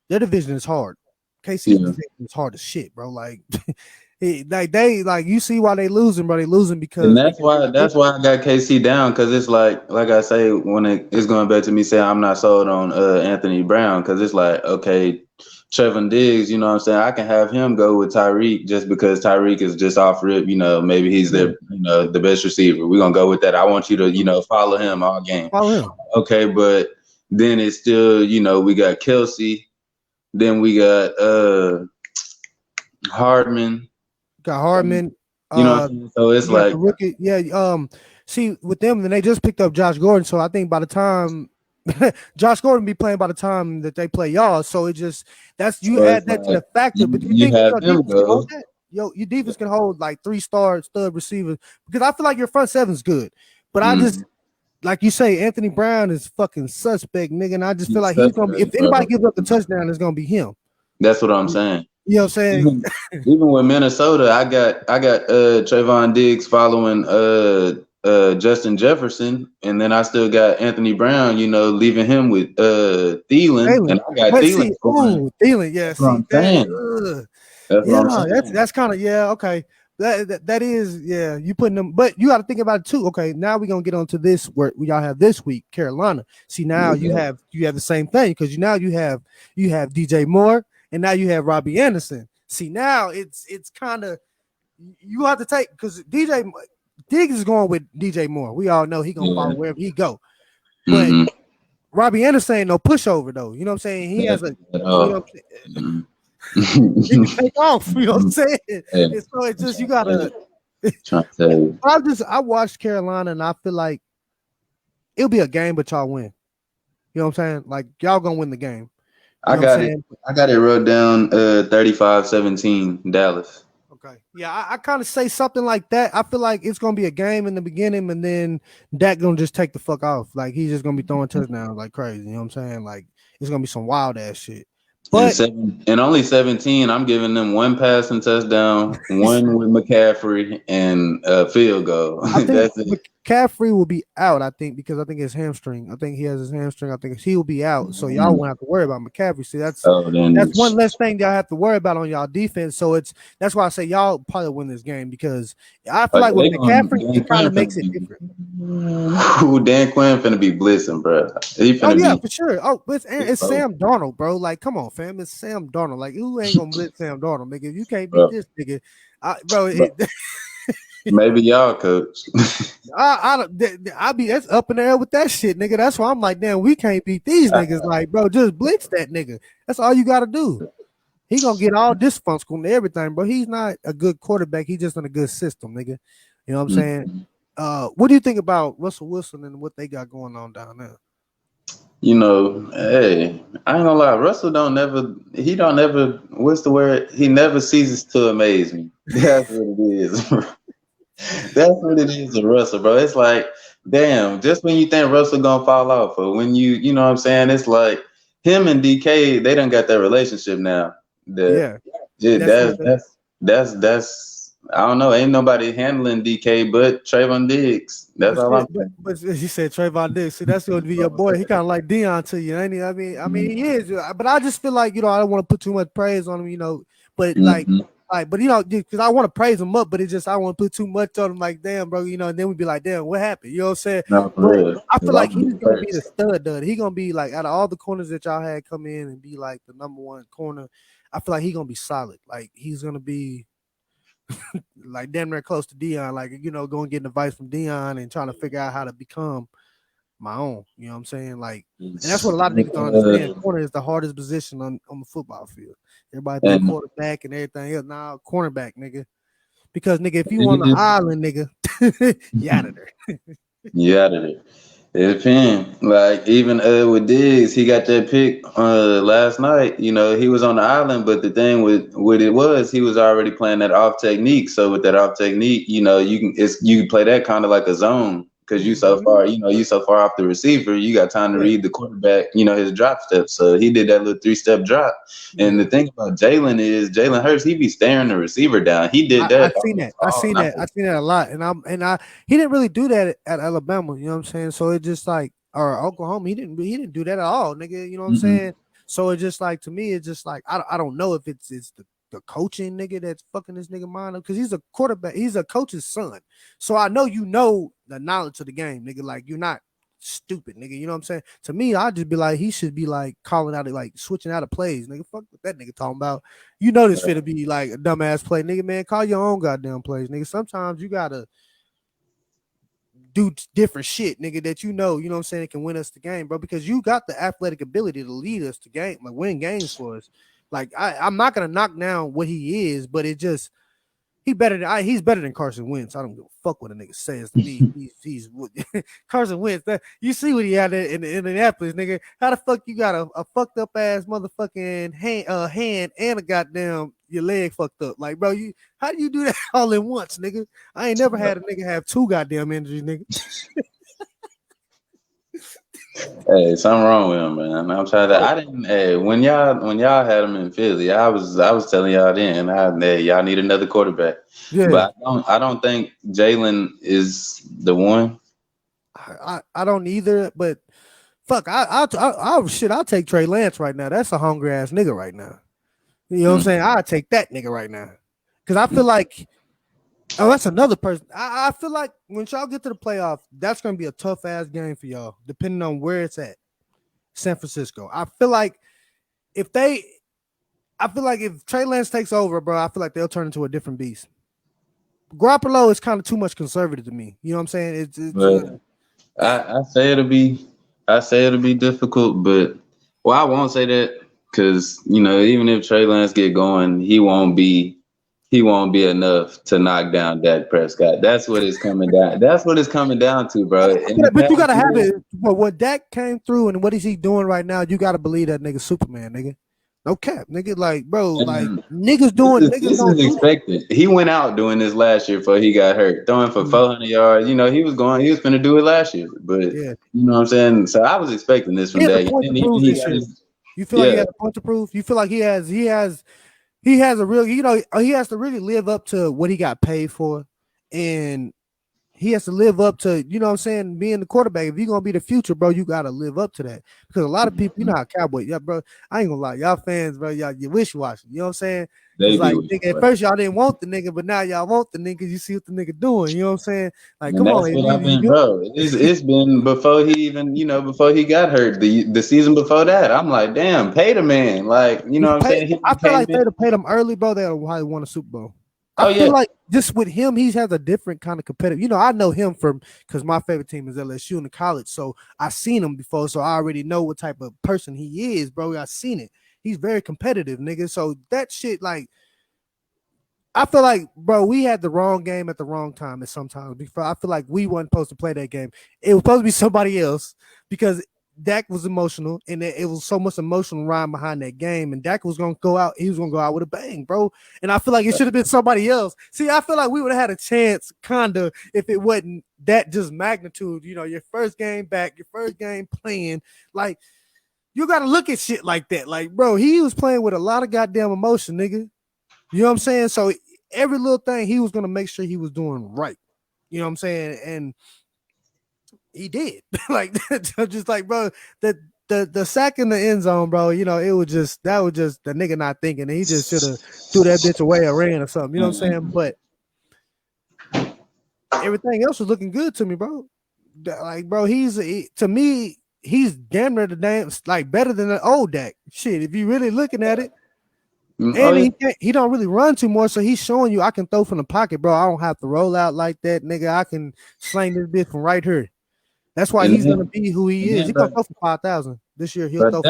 Speaker 1: their division is hard. KC's division is hard as shit, bro. Like, like you see why they losing, bro. They losing because,
Speaker 2: and that's why I got KC down, because it's like I say, when it's going back to me saying I'm not sold on Anthony Brown, because it's like, okay, Trevon Diggs, you know what I'm saying, I can have him go with Tyreek just because Tyreek is just off rip, you know, maybe he's the the best receiver. We're gonna go with that. I want you to, you know, follow him all game.
Speaker 1: Follow him.
Speaker 2: Okay, but then it's still, you know, we got Kelsey, then we got Hardman.
Speaker 1: Got Hardman.
Speaker 2: You know, so it's like
Speaker 1: rookie. Yeah. See, with them, then they just picked up Josh Gordon. So I think by the time Josh Gordon be playing by the time that they play y'all, so it just you add that to the factor. But you think your defense can hold that? Your defense can hold like 3-star stud receivers, because I feel like your front seven's good. But I just, like you say, Anthony Brown is fucking suspect, nigga. And I just feel like he's gonna be, if anybody gives up the touchdown, it's gonna be him.
Speaker 2: That's what I'm saying.
Speaker 1: You know what I'm saying?
Speaker 2: Even with Minnesota, I got Trevon Diggs following Justin Jefferson, and then I still got Anthony Brown, you know, leaving him with Thielen. And I got Thielen.
Speaker 1: Thielen, yeah.
Speaker 2: That's what I'm saying.
Speaker 1: That's kind of, okay. That is, you putting them, but you got to think about it too. Okay, now we're gonna get on to this where y'all have this week, Carolina. See, now you have the same thing, because now you have DJ Moore. And now you have Robbie Anderson. See, now it's kind of, you have to take, because DJ Diggs is going with DJ Moore. We all know he gonna follow wherever he go. But Robbie Anderson ain't no pushover though. You know what I'm saying? He has a, you know what I'm saying? He can take off. You know what I'm saying? And so it's just, you gotta. I watched Carolina, and I feel like it'll be a game, but y'all win. You know what I'm saying? Like, y'all gonna win the game.
Speaker 2: I got it wrote down 35-17 Dallas.
Speaker 1: Okay. Yeah, I kind of say something like that. I feel like it's gonna be a game in the beginning, and then Dak gonna just take the fuck off. Like, he's just gonna be throwing touchdowns like crazy. You know what I'm saying? Like, it's gonna be some wild ass shit. But
Speaker 2: and only 17, I'm giving them one passing touchdown, one with McCaffrey, and a field goal. That's it.
Speaker 1: McCaffrey will be out, I think, because I think his hamstring. I think he has his hamstring. I think he will be out. So y'all won't have to worry about McCaffrey. See, that's one less thing y'all have to worry about on y'all defense. So that's why I say y'all probably win this game, because I feel like with McCaffrey, it kind of makes it different.
Speaker 2: Dan Quinn finna be blitzing, bro.
Speaker 1: For sure. Oh, it's Sam Darnold, bro. Like, come on, fam. It's Sam Darnold. Like, who ain't gonna blitz Sam Darnold, nigga? If you can't beat this nigga,
Speaker 2: maybe y'all, coach.
Speaker 1: I be that's up in the air with that shit, nigga. That's why I'm like, damn, we can't beat these niggas. Like, bro, just blitz that nigga. That's all you gotta do. He gonna get all dysfunctional and everything, bro. He's not a good quarterback. He's just in a good system, nigga. You know what I'm saying? What do you think about Russell Wilson and what they got going on down there?
Speaker 2: You know, hey, I ain't gonna lie. Russell what's the word? He never ceases to amaze me. That's what it is. That's what it is to Russell, bro. It's like, damn, just when you think Russell gonna fall off, or when you know what I'm saying, it's like him and DK, they done got that relationship now. That's I don't know. Ain't nobody handling DK but Trayvon Diggs. That's
Speaker 1: But,
Speaker 2: all I'm
Speaker 1: but he said Trayvon Diggs. See, that's going to be your boy. He kind of like Dion to you, ain't he? I mean, he is. But I just feel like I don't want to put too much praise on him, But
Speaker 2: saying.
Speaker 1: but because I want to praise him up, but it's just I don't want to put too much on him. Like, damn, bro, and then we'd be like, damn, what happened? You know what I'm saying?
Speaker 2: No, for
Speaker 1: But
Speaker 2: real.
Speaker 1: I
Speaker 2: 'Cause
Speaker 1: feel like
Speaker 2: I'm
Speaker 1: he's
Speaker 2: the
Speaker 1: gonna be the
Speaker 2: first.
Speaker 1: stud. He's gonna be like out of all the corners that y'all had come in and be like the number one corner. I feel like he's gonna be solid. Like he's gonna be like damn near close to Dion. Like going getting advice from Dion and trying to figure out how to become my own. You know what I'm saying? Like, and that's what a lot of niggas don't understand. Corner is the hardest position on the football field. Everybody think
Speaker 2: And
Speaker 1: quarterback and everything else. Nah, cornerback, nigga. Because nigga, if you on the
Speaker 2: you
Speaker 1: island, nigga, you out of there.
Speaker 2: out of there. It depends. Like even with Diggs, he got that pick last night. He was on the island, but the thing with what it was, he was already playing that off technique. So with that off technique, you can play that kind of like a zone because you so far off the receiver, you got time to
Speaker 1: Yeah,
Speaker 2: read the quarterback, his drop steps. So he did that little 3-step drop. And the
Speaker 1: yeah.
Speaker 2: thing about Jalen Hurts, he be staring the receiver down. He did
Speaker 1: I
Speaker 2: that
Speaker 1: seen that.
Speaker 2: almost
Speaker 1: I
Speaker 2: all
Speaker 1: seen
Speaker 2: night.
Speaker 1: that. I seen that a lot. And he didn't really do that at Alabama. You know what I'm saying? So it just like or Oklahoma. He didn't do that at all, nigga. You know what I'm
Speaker 2: Mm-mm.
Speaker 1: saying? So it just like to me, it's just like I don't know if it's the coaching nigga that's fucking this nigga mind up because he's a quarterback. He's a coach's son. So I know the knowledge of the game, nigga. Like you're not stupid, nigga. You know what I'm saying? To me, I'd just be like, he should be like calling out, like switching out of plays, nigga. Fuck what that nigga talking about. This fit to be like a dumbass play, nigga. Man, call your own goddamn plays, nigga. Sometimes you gotta do different shit, nigga. That you know what I'm saying, it can win us the game, bro. Because you got the athletic ability to lead us to game, like win games for us. Like I'm not gonna knock down what he is, but it just he's better than Carson Wentz. I don't give a fuck what a nigga says to me. He's Carson Wentz. You see what he had in Indianapolis, nigga. How the fuck you got a fucked up ass motherfucking hand and a goddamn your leg fucked up? Like, bro, how do you do that all in once, nigga? I ain't never had a nigga have two goddamn injuries, nigga.
Speaker 2: Hey, something wrong with him, man. I'm trying to.
Speaker 1: Oh,
Speaker 2: I didn't. Hey, when y'all had him in Philly, I was telling y'all then. Hey, y'all need another quarterback,
Speaker 1: yeah.
Speaker 2: but I don't think Jalen is the one.
Speaker 1: I don't either, but fuck, shit, I'll take Trey Lance right now. That's a hungry ass nigga right now. You know what I'm
Speaker 2: Mm.
Speaker 1: saying? I'll take that nigga right now. Cause I feel like that's another person. I feel like when y'all get to the playoff, that's gonna be a tough ass game for y'all, depending on where it's at. San Francisco. If they I feel like if Trey Lance takes over, bro, I feel like they'll turn into a different beast. Garoppolo is kind of too much conservative to me. You know what I'm saying?
Speaker 2: But I say it'll be difficult, but well, I won't say that because even if Trey Lance get going, he won't be enough to knock down Dak Prescott. That's what it's coming down. That's what it's coming down to, bro. In the
Speaker 1: but you
Speaker 2: past
Speaker 1: gotta have
Speaker 2: year,
Speaker 1: it. What Dak came through and what is he doing right now? You gotta believe that nigga Superman, nigga. No cap, nigga. Like, bro, like
Speaker 2: and this
Speaker 1: niggas
Speaker 2: is
Speaker 1: don't do that.
Speaker 2: expected. He went out doing this last year before he got hurt, throwing for
Speaker 1: Mhm.
Speaker 2: 400 yards. He was going to do it last year, but
Speaker 1: Yeah.
Speaker 2: you know what I'm saying. So I was expecting this
Speaker 1: He
Speaker 2: from
Speaker 1: has a
Speaker 2: Dak, and
Speaker 1: point to
Speaker 2: then even
Speaker 1: prove
Speaker 2: he
Speaker 1: this
Speaker 2: got
Speaker 1: year.
Speaker 2: his
Speaker 1: You feel like he
Speaker 2: yeah.
Speaker 1: has a point to prove? You feel like he has a real he has to really live up to what he got paid for. And he has to live up to, you know what I'm saying, being the quarterback. If you're gonna be the future, bro, you gotta live up to that. Because a lot of people, you know how Cowboy, yeah, bro. I ain't gonna lie, y'all fans, bro, y'all you wish watching. You know what I'm saying?
Speaker 2: They
Speaker 1: It's
Speaker 2: be
Speaker 1: like
Speaker 2: with
Speaker 1: nigga,
Speaker 2: you,
Speaker 1: at
Speaker 2: bro.
Speaker 1: first y'all didn't want the nigga, but now y'all want the nigga. You see what the nigga doing. You know what I'm saying? Like,
Speaker 2: And
Speaker 1: come on,
Speaker 2: that's what I've been, bro. It's been before he even, before he got hurt, the season before that. I'm like, damn, pay the man. Like, you know what I'm saying? He
Speaker 1: I feel
Speaker 2: came
Speaker 1: like
Speaker 2: in.
Speaker 1: they'd have paid him early, bro. They'd have probably won a Super Bowl. I
Speaker 2: Oh
Speaker 1: feel
Speaker 2: yeah,
Speaker 1: like just with him, he has a different kind of competitive. I know him from because my favorite team is LSU in the college, so I seen him before, so I already know what type of person he is, bro. I seen it. He's very competitive, nigga. So that shit, like, I feel like, bro, we had the wrong game at the wrong time at sometimes. Before I feel like we weren't supposed to play that game. It was supposed to be somebody else because Dak was emotional and it was so much emotional rhyme behind that game. And Dak was gonna go out, he was gonna go out with a bang, bro. And I feel like it should have been somebody else. See, I feel like we would have had a chance, kinda, if it wasn't that just magnitude. Your first game back, your first game playing, like you gotta look at shit like that. Like, bro, he was playing with a lot of goddamn emotion, nigga. You know what I'm saying? So every little thing he was gonna make sure he was doing right. You know what I'm saying? And he did. Like just like bro, the sack in the end zone, bro. You know, it was just that was just the nigga not thinking. And he just should have threw that bitch away or ran or something. You know what I'm saying? But everything else was looking good to me, bro. Like, bro, to me, he's damn near the damn like better than the old Dak. Shit, if you really looking at it, and he don't really run too much, so he's showing you I can throw from the pocket, bro. I don't have to roll out like that, nigga. I can sling this bitch from right here. That's why he's gonna be who he is. He gonna throw for 5,000 this year. He'll throw.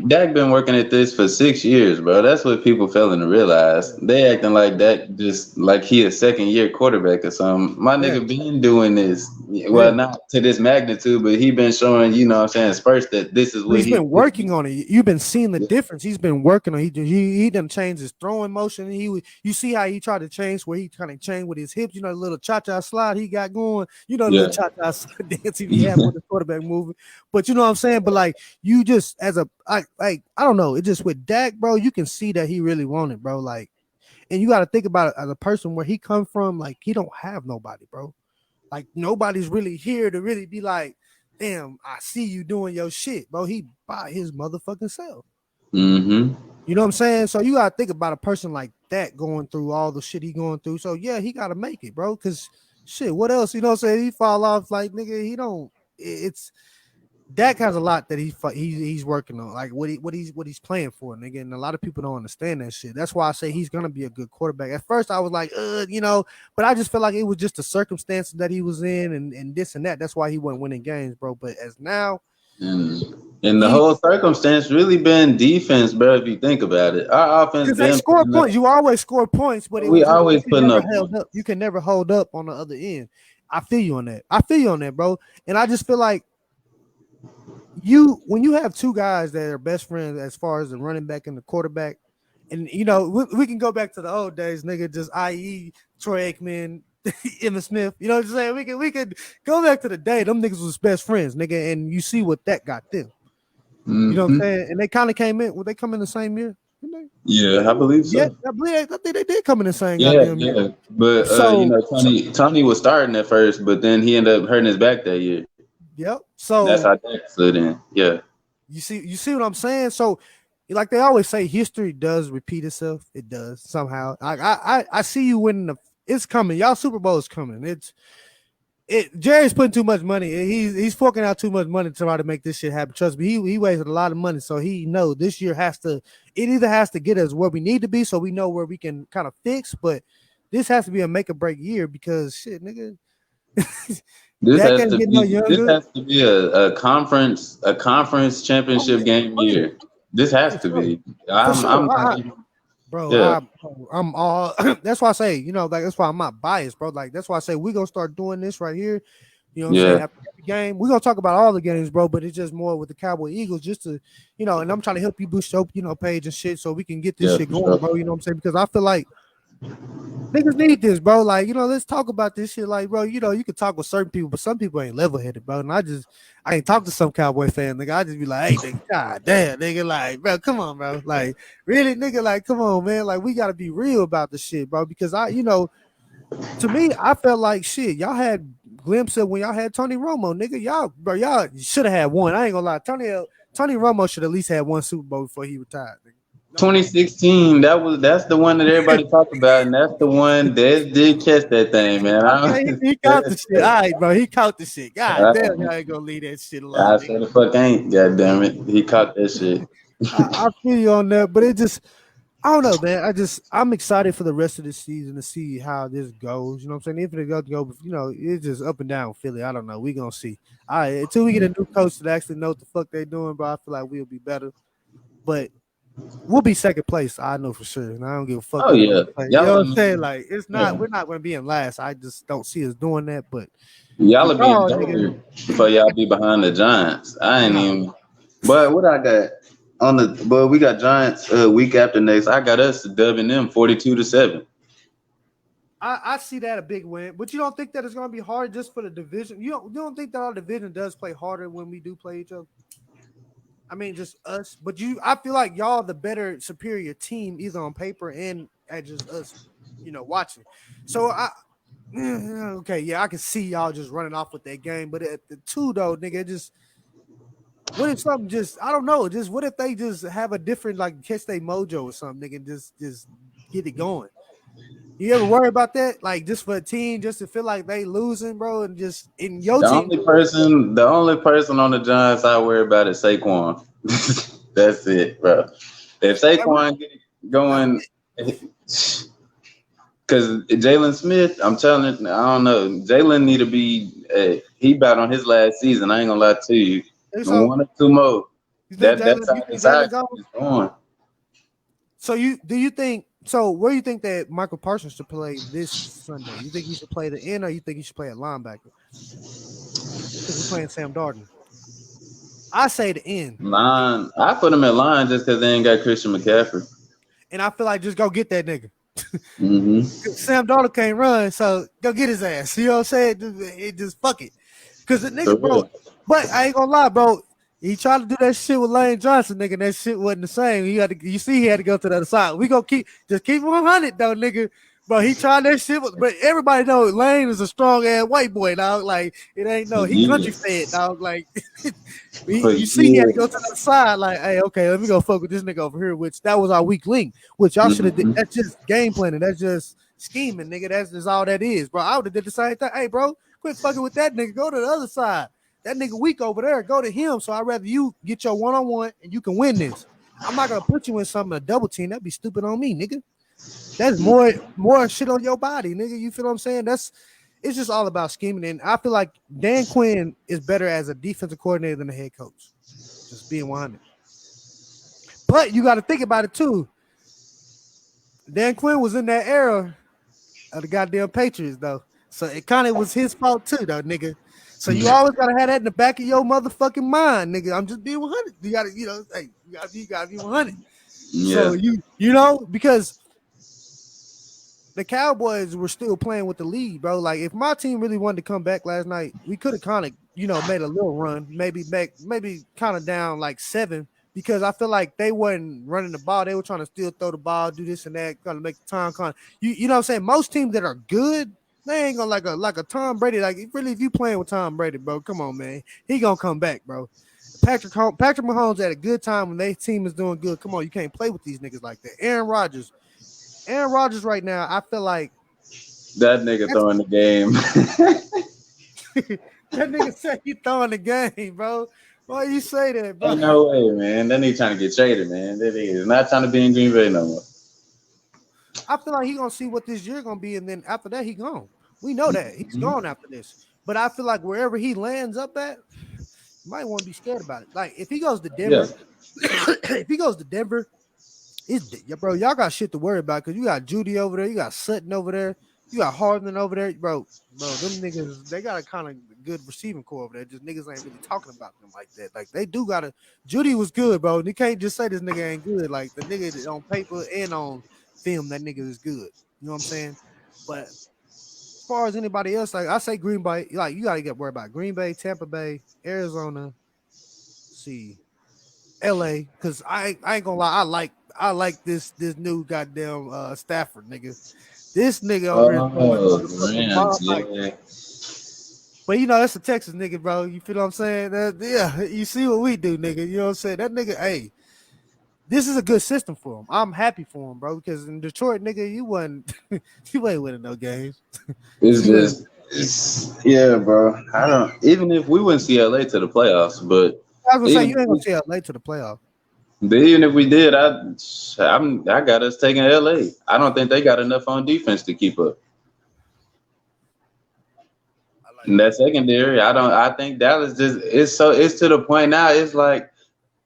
Speaker 2: Dak been working at this for 6 years, bro. That's what people failing to realize. They acting like Dak just like he a second year quarterback or something. My nigga been doing this. Well, not to this magnitude, but he been showing, you know what I'm saying, spurts that this is what
Speaker 1: he's been working on it. You've been seeing the difference. He's been working on. He done changed his throwing motion. You see how he tried to change where he kind of changed with his hips. You know, the little cha-cha slide he got going. You know, the little cha-cha dance he had with the quarterback moving. But you know what I'm saying. But like you just I don't know. It just with Dak, bro. You can see that he really wanted, bro. Like, and you got to think about it as a person where he come from. Like, he don't have nobody, bro. Like nobody's really here to really be like, damn, I see you doing your shit, bro. He by his motherfucking self.
Speaker 2: Mm-hmm.
Speaker 1: You know what I'm saying? So you gotta think about a person like that going through all the shit he going through. So yeah, he gotta make it, bro. Cause shit, what else? You know what I'm saying? He fall off like nigga. He don't. It's Dak has a lot that he's working on, like what he's playing for, nigga. And a lot of people don't understand that shit. That's why I say he's gonna be a good quarterback. At first, I was like, you know, but I just felt like it was just the circumstances that he was in, and this and that. That's why he wasn't winning games, bro. But as now,
Speaker 2: and the whole circumstance really been defense, bro. If you think about it, our offense
Speaker 1: because they score points. You always score points, but
Speaker 2: we always putting up
Speaker 1: held up. You can never hold up on the other end. I feel you on that, bro. And I just feel like when you have two guys that are best friends as far as the running back and the quarterback, and you know, we can go back to the old days, nigga, just i.e. Troy Aikman, Emmitt Smith, you know what I'm saying? We could go back to the day them niggas was best friends, nigga, and you see what that got them. You know what I'm saying? And they kind of came in, would they come in the same year?
Speaker 2: Yeah, I believe so.
Speaker 1: Yeah, I think they did come in the same
Speaker 2: year. But you know, Tony was starting at first, but then he ended up hurting his back that year.
Speaker 1: Yep. So
Speaker 2: that's how Dak slid in. Yeah.
Speaker 1: You see what I'm saying? So, like they always say, history does repeat itself. It does somehow. I see you winning. It's coming. Y'all Super Bowl is coming. Jerry's putting too much money. He's forking out too much money to try to make this shit happen. Trust me, he wasted a lot of money. So he knows this year it either has to get us where we need to be, so we know where we can kind of fix. But this has to be a make or break year because shit, nigga.
Speaker 2: This has to be a conference championship game year. This has to be. I'm
Speaker 1: all. That's why I say, you know, like that's why I'm not biased, bro. Like that's why I say we're gonna start doing this right here. You know what I'm saying? After every game, we're gonna talk about all the games, bro. But it's just more with the Cowboy Eagles, just to, you know. And I'm trying to help you boost your, you know, page and shit, so we can get this shit going, bro. You know what I'm saying? Because I feel like niggas need this, bro. Like, you know, let's talk about this shit. Like, bro, you know, you can talk with certain people, but some people ain't level headed, bro. And I ain't talk to some Cowboy fan, nigga. I just be like, hey, nigga, god damn, nigga, like, bro, come on, bro. Like, really, nigga, like, come on, man. Like, we gotta be real about the shit, bro. Because you know, to me, I felt like shit. Y'all had glimpse of when y'all had Tony Romo, nigga. Y'all should have had one. I ain't gonna lie. Tony Romo should at least have one Super Bowl before he retired, nigga.
Speaker 2: 2016, that's the one that everybody talked about, and that's the one that did catch that thing, man.
Speaker 1: He caught the shit. All right, bro. He caught the shit. God damn, y'all ain't gonna leave that shit alone.
Speaker 2: I said the fuck ain't. God damn it, he caught that shit.
Speaker 1: I feel you on that, but it just, I don't know, man. I'm excited for the rest of the season to see how this goes. You know what I'm saying? If it does go, you know, it's just up and down Philly. I don't know. We gonna see. All right, until we get a new coach that actually knows what the fuck they doing, bro. I feel like we'll be better, but we'll be second place. I know for sure, and I don't give a fuck.
Speaker 2: Oh yeah,
Speaker 1: you know what I'm saying? Like, it's not. We're not going to be in last. I just don't see us doing that. But
Speaker 2: y'all will be in before y'all be behind the Giants. I ain't even. But what I got on the? But we got Giants week after next. I got us dubbing them 42-7.
Speaker 1: I see that a big win, but you don't think that it's going to be hard just for the division? You don't think that our division does play harder when we do play each other? I mean, just us, but I feel like y'all the better, superior team, either on paper and at just us. watching. So okay, yeah, I can see y'all just running off with that game, but at the 2 though, nigga, just what if something just I don't know, just what if they just have a different like catch they mojo or something, nigga, just get it going. You ever worry about that? Like just for a team, just to feel like they losing, bro, and just in your team.
Speaker 2: The only person on the Giants I worry about is Saquon. That's it, bro. If Saquon get it going, because Jalen Smith, I'm telling you, I don't know. Jalen need to be. He about on his last season. I ain't gonna lie to you.
Speaker 1: So,
Speaker 2: 1 or 2 more. That's how
Speaker 1: Jalen
Speaker 2: is going.
Speaker 1: So do you think? So where do you think that Michael Parsons should play this Sunday? You think he should play the end, or you think he should play a linebacker? Because he's playing Sam Darnold. I say the end.
Speaker 2: Line. I put him at line just because they ain't got Christian McCaffrey.
Speaker 1: And I feel like just go get that nigga.
Speaker 2: Mm-hmm.
Speaker 1: Sam Darnold can't run, so go get his ass. You know what I'm saying? It just fuck it. Because the nigga, bro. But I ain't gonna lie, bro. He tried to do that shit with Lane Johnson, nigga. And that shit wasn't the same. He had to go to the other side. We gonna keep 100 though, nigga. But he tried that shit, but everybody know Lane is a strong ass white boy, dog. Like it ain't he country fed, dog. Like he had to go to the other side. Like, hey, okay, let me go fuck with this nigga over here. Which that was our weak link. Which y'all should have did. That's just game planning. That's just scheming, nigga. That's just all that is, bro. I would have did the same thing. Hey, bro, quit fucking with that nigga. Go to the other side. That nigga weak over there. Go to him. So I'd rather you get your one-on-one and you can win this. I'm not gonna put you in something a double team. That'd be stupid on me, nigga. That's more shit on your body, nigga. You feel what I'm saying? It's just all about scheming. And I feel like Dan Quinn is better as a defensive coordinator than a head coach. Just being 100. But you got to think about it too. Dan Quinn was in that era of the goddamn Patriots, though. So it kind of was his fault too, though, nigga. So you always gotta have that in the back of your motherfucking mind, nigga. I'm just being 100. You gotta, hey, you gotta be 100. Yeah. So because the Cowboys were still playing with the lead, bro. Like if my team really wanted to come back last night, we could have kind of, made a little run, maybe kind of down like 7, because I feel like they wasn't running the ball. They were trying to still throw the ball, do this and that, gonna make the time kind of, you know what I'm saying? Most teams that are good, they ain't gonna like a Tom Brady. Like really, if you playing with Tom Brady, bro, come on, man, he gonna come back, bro. Patrick Mahomes had a good time when their team is doing good. Come on, you can't play with these niggas like that. Aaron Rodgers right now, I feel like
Speaker 2: that nigga throwing the game.
Speaker 1: That nigga said he throwing the game, bro. Why you say that, bro?
Speaker 2: Ain't no way, man. That nigga trying to get traded, man. That nigga is not trying to be in Green Bay no more.
Speaker 1: I feel like he gonna see what this year gonna be, and then after that he gone. We know that he's gone after this. But I feel like wherever he lands up at, you might want to be scared about it. Like if he goes to Denver, bro, y'all got shit to worry about because you got Judy over there, you got Sutton over there, you got Hardman over there, bro. Them niggas, they got a kind of good receiving core over there. Just niggas ain't really talking about them like that. Like they do got Judy was good, bro. You can't just say this nigga ain't good. Like the nigga on paper and on film, that nigga is good. You know what I'm saying? But as far as anybody else, like I say Green Bay, like you gotta get worried about Green Bay, Tampa Bay, Arizona, LA, because I ain't gonna lie, I like this new goddamn Stafford nigga. This nigga over here. But that's a Texas nigga, bro. You feel what I'm saying? Yeah, you see what we do, nigga. You know what I'm saying? That nigga, hey, this is a good system for him. I'm happy for him, bro, because in Detroit, nigga, you ain't winning no games.
Speaker 2: Yeah, bro. I don't. Even if we wouldn't see LA to the playoffs, but
Speaker 1: I was gonna say you ain't gonna see LA to the playoffs.
Speaker 2: But even if we did, I got us taking LA. I don't think they got enough on defense to keep up. In that secondary, I think Dallas it's to the point now. It's like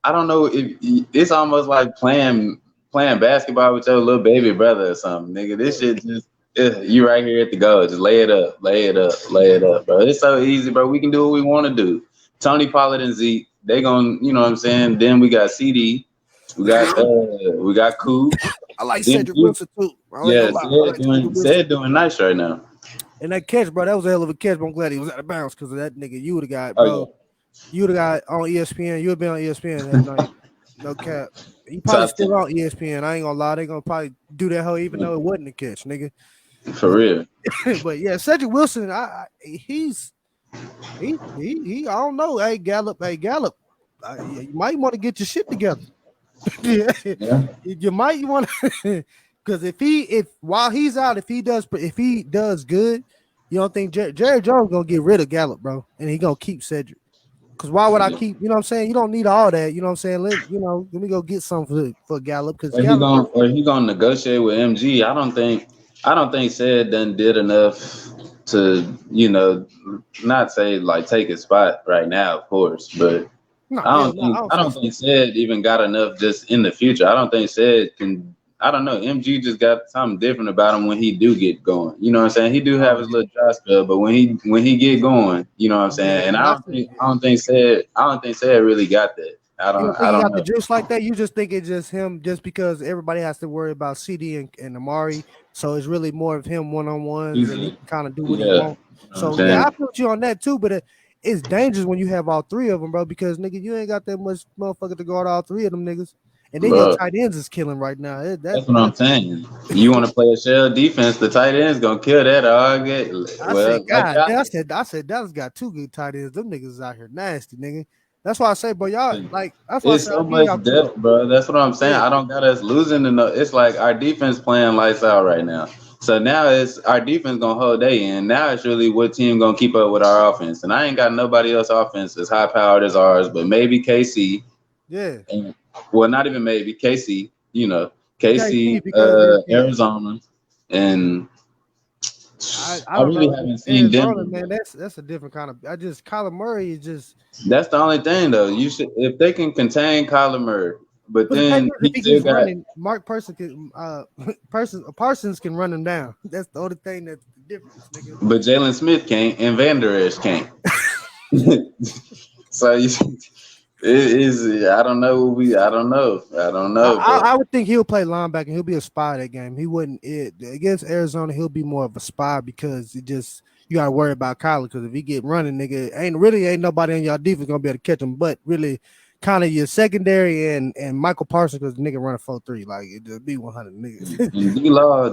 Speaker 2: I don't know if it's almost like playing basketball with your little baby brother or something, nigga. This shit just you right here at the goal. Just lay it up, bro. It's so easy, bro. We can do what we want to do. Tony Pollard and Zeke, they gonna, you know what I'm saying. Then we got CD, we got Coop.
Speaker 1: I like Cedric Wilson too.
Speaker 2: Yeah, Ced doing nice right now.
Speaker 1: And that catch, bro, that was a hell of a catch. But I'm glad he was out of bounds because of that nigga. You would have got, bro. You would have got on ESPN. You would have been on ESPN that night. No cap. He
Speaker 2: So
Speaker 1: probably
Speaker 2: I
Speaker 1: still
Speaker 2: think
Speaker 1: on ESPN. I ain't gonna lie. They gonna probably do that whole even though it wasn't a catch, nigga.
Speaker 2: for real.
Speaker 1: But yeah, Cedric Wilson, he. I don't know. Hey Gallup. You might want to get your shit together.
Speaker 2: Yeah.
Speaker 1: You might want to, because if while he's out, if he does good, you don't think Jerry Jones gonna get rid of Gallup, bro, and he gonna keep Cedric. Because why would I keep? You know what I'm saying? You don't need all that. You know what I'm saying? Let me go get some for Gallup because Gallup.
Speaker 2: Or he gonna negotiate with MG. I don't think Said done did enough to, not say like take his spot right now, of course, but
Speaker 1: No, hell no.
Speaker 2: I don't think Said even got enough just in the future. I don't think Said can. I don't know. MG just got something different about him when he do get going. You know what I'm saying? He do have his little dry spell, but when he get going, you know what I'm saying? And I don't think Said really got that.
Speaker 1: You don't think
Speaker 2: I
Speaker 1: he
Speaker 2: don't
Speaker 1: got the
Speaker 2: know.
Speaker 1: juice like that? You just think it's just him, just because everybody has to worry about CD and Amari, so it's really more of him one on ones, and he can kind of do what he
Speaker 2: Yeah.
Speaker 1: wants. So
Speaker 2: You know what I'm
Speaker 1: yeah, I
Speaker 2: saying?
Speaker 1: put you on that too, but it's dangerous when you have all three of them, bro. Because nigga, you ain't got that much motherfucker to guard all three of them niggas, and then your
Speaker 2: Bro,
Speaker 1: tight ends is killing right now.
Speaker 2: that's what I'm saying. You want to play a shell defense, the tight end's gonna kill that.
Speaker 1: I said,
Speaker 2: Like
Speaker 1: God,
Speaker 2: y'all,
Speaker 1: I said Dallas got two good tight ends. Them niggas is out here nasty, nigga. That's why I say, bro, y'all like. That's why I
Speaker 2: it's
Speaker 1: say
Speaker 2: so
Speaker 1: I give
Speaker 2: much
Speaker 1: y'all
Speaker 2: depth, bro. That's what I'm saying.
Speaker 1: yeah.
Speaker 2: I don't got us losing it's like our defense playing lights out right now. So now it's our defense gonna hold day in. Now it's really what team gonna keep up with our offense. And I ain't got nobody else offense as high powered as ours, but maybe KC.
Speaker 1: Yeah.
Speaker 2: And, well, not even maybe KC.
Speaker 1: KC
Speaker 2: KC,
Speaker 1: because
Speaker 2: Arizona, and
Speaker 1: I
Speaker 2: I
Speaker 1: don't
Speaker 2: really
Speaker 1: know.
Speaker 2: haven't seen
Speaker 1: Arizona,
Speaker 2: Denver.
Speaker 1: man, that's a different kind of. Kyler Murray is just.
Speaker 2: That's the only thing though. You should if they can contain Kyler Murray, but
Speaker 1: But the thing
Speaker 2: then
Speaker 1: is, if
Speaker 2: he
Speaker 1: he
Speaker 2: still
Speaker 1: keeps
Speaker 2: got.
Speaker 1: running, Mark Person can Parsons can run him down. That's the only thing that's the difference, nigga.
Speaker 2: But Jalen Smith can't, and Van Der Esch can't. So it is. I don't know. I don't know. I don't know, bro.
Speaker 1: I would think he'll play linebacker. He'll be a spy that game. He wouldn't against Arizona. He'll be more of a spy because it just you got to worry about Kyler because if he get running, nigga, ain't nobody on your defense gonna be able to catch him. But really, kind of your secondary and Michael Parsons because the nigga running 4-3 like it just be 100 niggas.
Speaker 2: And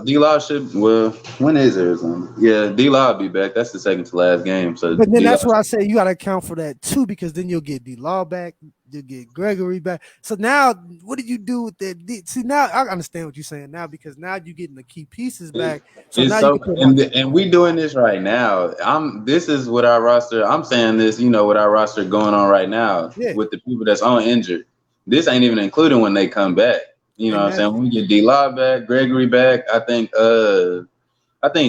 Speaker 2: D Law should. Well, when is Arizona? Yeah, D Law will be back. That's the second to last game. So
Speaker 1: But then
Speaker 2: D Law.
Speaker 1: that's why I say you got to account for that too, because then you'll get D-Law back, you'll get Gregory back. So now, what do you do with that? See, now I understand what you're saying now because now you're getting the key pieces back. So
Speaker 2: It's
Speaker 1: now you
Speaker 2: so
Speaker 1: can put more.
Speaker 2: and we doing this right now. This is what our roster. I'm saying this, with our roster going on right now
Speaker 1: Yeah,
Speaker 2: with the people that's on injured. This ain't even including when they come back. You know
Speaker 1: and
Speaker 2: what I'm
Speaker 1: that's
Speaker 2: saying? When we get D Law back, Gregory back, I think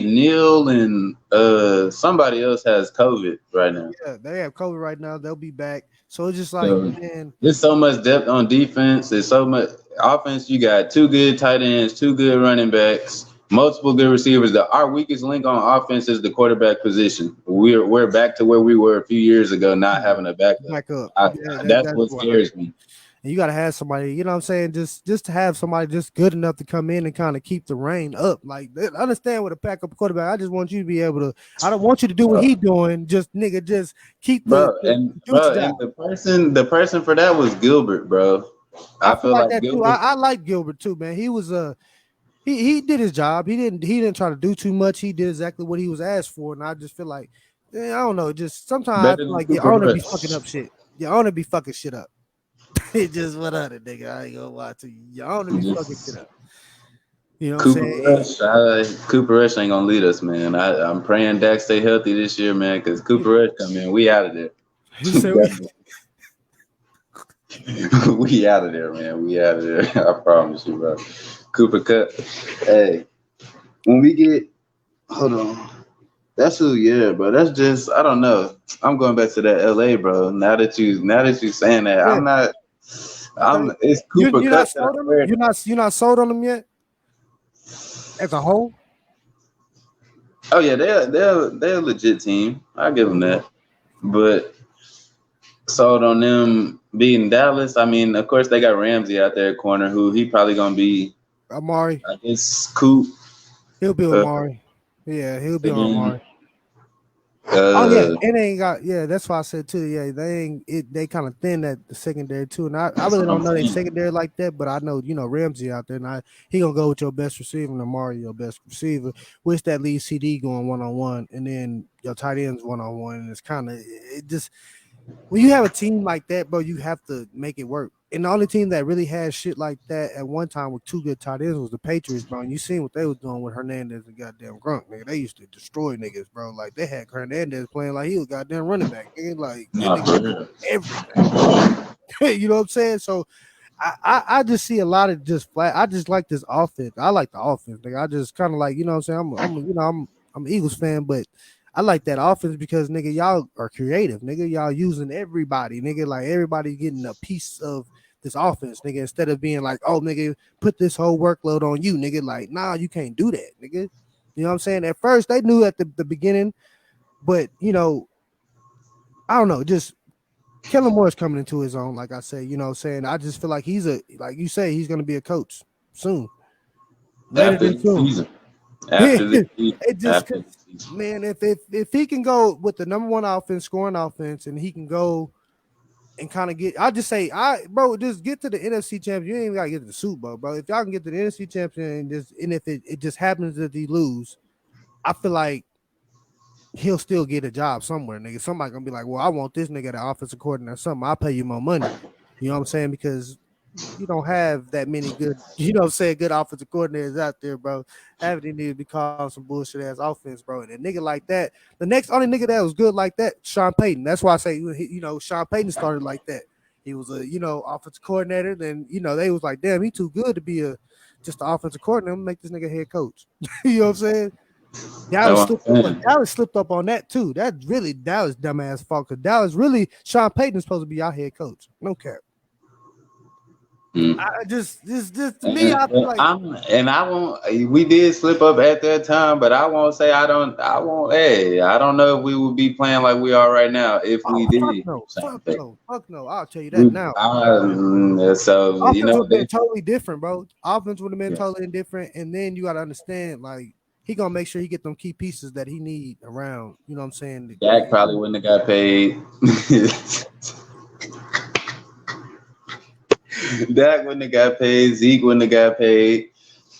Speaker 2: Neil and somebody else has COVID right now.
Speaker 1: yeah, they have COVID right now. They'll be back. So it's just like,
Speaker 2: So
Speaker 1: man,
Speaker 2: there's so much depth on defense. There's so much offense. You got two good tight ends, two good running backs, multiple good receivers. Our weakest link on offense is the quarterback position. We're back to where we were a few years ago, not having a backup.
Speaker 1: back up.
Speaker 2: That's
Speaker 1: That's
Speaker 2: what
Speaker 1: why.
Speaker 2: scares me.
Speaker 1: And you gotta have somebody, you know what I'm saying, just to have somebody just good enough to come in and kind of keep the reign up. Like understand with a backup quarterback, I just want you to be able to. I don't want you to do what he doing. Just nigga, just keep
Speaker 2: Bro,
Speaker 1: the
Speaker 2: and
Speaker 1: do what you got.
Speaker 2: the person for that was Gilbert, bro.
Speaker 1: I
Speaker 2: I
Speaker 1: feel
Speaker 2: feel
Speaker 1: like
Speaker 2: like
Speaker 1: that too.
Speaker 2: Gilbert.
Speaker 1: I like Gilbert too, man. He was he did his job. He didn't try to do too much. He did exactly what he was asked for, and I just feel like I don't know. Just sometimes I
Speaker 2: Better
Speaker 1: feel
Speaker 2: than
Speaker 1: like your
Speaker 2: Cooper
Speaker 1: owner be
Speaker 2: Rush.
Speaker 1: fucking up shit. Your owner be fucking shit up. It just went on it, nigga. I ain't gonna lie to you. Your owner be fucking shit up. You know what I'm saying?
Speaker 2: Cooper Rush ain't gonna lead us, man. I'm praying Dak stay healthy this year, man, because Cooper Rush come in, we out of there.
Speaker 1: He said
Speaker 2: We out of there, man. We out of there. I promise you, bro. Cooper Cup. Hey, when we get, hold on. That's who, yeah, bro. That's just, I don't know. I'm going back to that LA, bro. Now that you saying that,
Speaker 1: yeah. Okay.
Speaker 2: It's
Speaker 1: You
Speaker 2: Cooper
Speaker 1: you're
Speaker 2: Cup
Speaker 1: not
Speaker 2: that
Speaker 1: sold
Speaker 2: I'm
Speaker 1: on them?
Speaker 2: worried
Speaker 1: You're not sold on them yet? As a whole?
Speaker 2: Oh yeah, they're a legit team. I'll give them that. But sold on them beating Dallas. I mean, of course they got Ramsey out there at corner, who he probably gonna be.
Speaker 1: Amari.
Speaker 2: I guess Coop
Speaker 1: He'll be Amari. Yeah, he'll be on
Speaker 2: again.
Speaker 1: Amari. Oh yeah, it ain't got that's why I said too. Yeah, they kind of thin at the secondary too. And I
Speaker 2: That's
Speaker 1: really
Speaker 2: what
Speaker 1: don't
Speaker 2: I'm
Speaker 1: know they
Speaker 2: saying.
Speaker 1: secondary like that, but I know Ramsey out there, and he gonna go with your best receiver and Amari your best receiver, which that leaves CD going 1-on-1, and then your tight ends 1-on-1, and it's kind of it just when you have a team like that, bro, you have to make it work. And the only team that really had shit like that at one time with two good tight ends was the Patriots, bro. And you seen what they was doing with Hernandez and goddamn Gronk, nigga. They used to destroy niggas, bro. Like they had Hernandez playing like he was goddamn running back, nigga. Like that
Speaker 2: Nah,
Speaker 1: nigga
Speaker 2: for
Speaker 1: do
Speaker 2: real.
Speaker 1: everything, bro. You know what I'm saying? So I just see a lot of just flat. I just like this offense. I like the offense, nigga. I just kind of like, you know what I'm saying? I'm an Eagles fan, but I like that offense because nigga, y'all are creative, nigga. Y'all using everybody, nigga. Like everybody getting a piece of this offense, nigga. Instead of being like, oh, nigga, put this whole workload on you, nigga. Like, nah, you can't do that, nigga. You know what I'm saying? At first, they knew at the beginning, but I don't know, just Kellen Moore's coming into his own, like I say, you know what I'm saying? I just feel like like you say, he's gonna be a coach soon. Later
Speaker 2: After
Speaker 1: than
Speaker 2: the
Speaker 1: soon.
Speaker 2: season. After the season.
Speaker 1: It just
Speaker 2: After
Speaker 1: cause
Speaker 2: the season.
Speaker 1: man, if he can go with the number one offense, scoring offense, and he can go and kind of I just say, bro, just get to the NFC champion. You ain't even gotta get to the Super Bowl, bro. If y'all can get to the NFC champion and if it just happens that they lose, I feel like he'll still get a job somewhere, nigga. Somebody gonna be like, well, I want this nigga the offensive coordinator or something. I'll pay you more money. You know what I'm saying? Because you don't have that many good, you know what I'm saying, good offensive coordinators out there, bro. Having need to be calling some bullshit ass offense, bro. And a nigga like that, the next only nigga that was good like that, Sean Payton. That's why I say, Sean Payton started like that. He was a, offensive coordinator. Then, they was like, damn, he too good to be just the offensive coordinator. I'm gonna make this nigga head coach. You know what I'm saying?
Speaker 2: That's what I'm saying.
Speaker 1: Dallas slipped up on that too. That's really Dallas dumbass fault because Dallas really Sean Payton is supposed to be our head coach. No cap.
Speaker 2: Mm.
Speaker 1: I just to me, I feel like
Speaker 2: I won't. We did slip up at that time, but I won't say I don't. I won't. Hey, I don't know if we would be playing like we are right now if we
Speaker 1: oh fuck
Speaker 2: did.
Speaker 1: no,
Speaker 2: Same
Speaker 1: fuck
Speaker 2: thing.
Speaker 1: no, fuck no. I'll tell you that
Speaker 2: We.
Speaker 1: now.
Speaker 2: So
Speaker 1: Offense would have been totally different, bro. Offense would have been
Speaker 2: yeah.
Speaker 1: totally different, and then you got to understand, like he gonna make sure he get them key pieces that he need around. You know what I'm saying?
Speaker 2: Dak probably wouldn't have got paid. Dak wouldn't have got paid. Zeke wouldn't have got paid.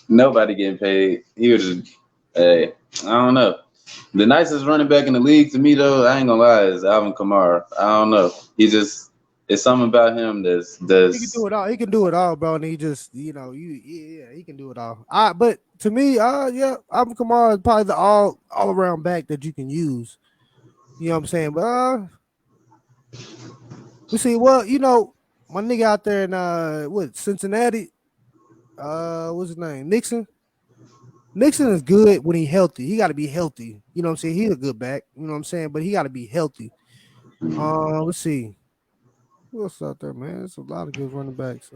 Speaker 2: Nobody getting paid. He was just, hey, I don't know. The nicest running back in the league to me, though, I ain't gonna lie, is Alvin Kamara. I don't know. It's something about him
Speaker 1: He can
Speaker 2: that's
Speaker 1: do it all. He can do it all, bro. And he just, he can do it all. But to me, yeah, Alvin Kamara is probably the all around back that you can use. You know what I'm saying? But we see. Well, my nigga out there in Cincinnati. What's his name? Nixon. Nixon is good when he's healthy. He got to be healthy. You know what I'm saying? He's a good back. You know what I'm saying? But he got to be healthy. Let's see. Who else out there, man? There's a lot of good running backs.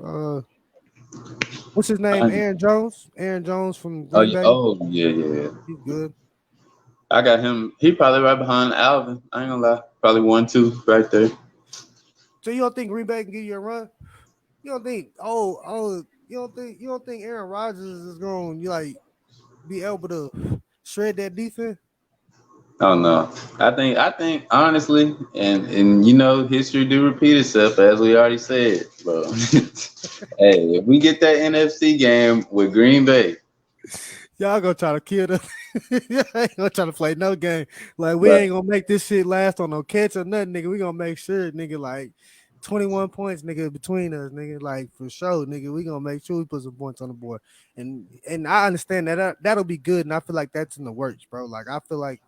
Speaker 1: What's his name? Aaron Jones. Aaron Jones from Green Bay.
Speaker 2: yeah.
Speaker 1: He's good.
Speaker 2: I got him. He probably right behind Alvin. I ain't gonna lie. Probably 1-2 right there.
Speaker 1: So you don't think Green Bay can give you a run? You don't think? You don't think Aaron Rodgers is going to be able to shred that defense?
Speaker 2: Oh no. I think honestly, and history do repeat itself as we already said, bro. Hey, if we get that NFC game with Green Bay,
Speaker 1: Y'all gonna try to kill them. Y'all ain't gonna try to play no game. Like we
Speaker 2: but
Speaker 1: ain't gonna make this shit last on no catch or nothing, nigga. We gonna make sure, nigga, like 21 points, nigga, between us, nigga. Like for sure, nigga. We gonna make sure we put some points on the board. And I understand that'll be good, and I feel like that's in the works, bro. Like I feel like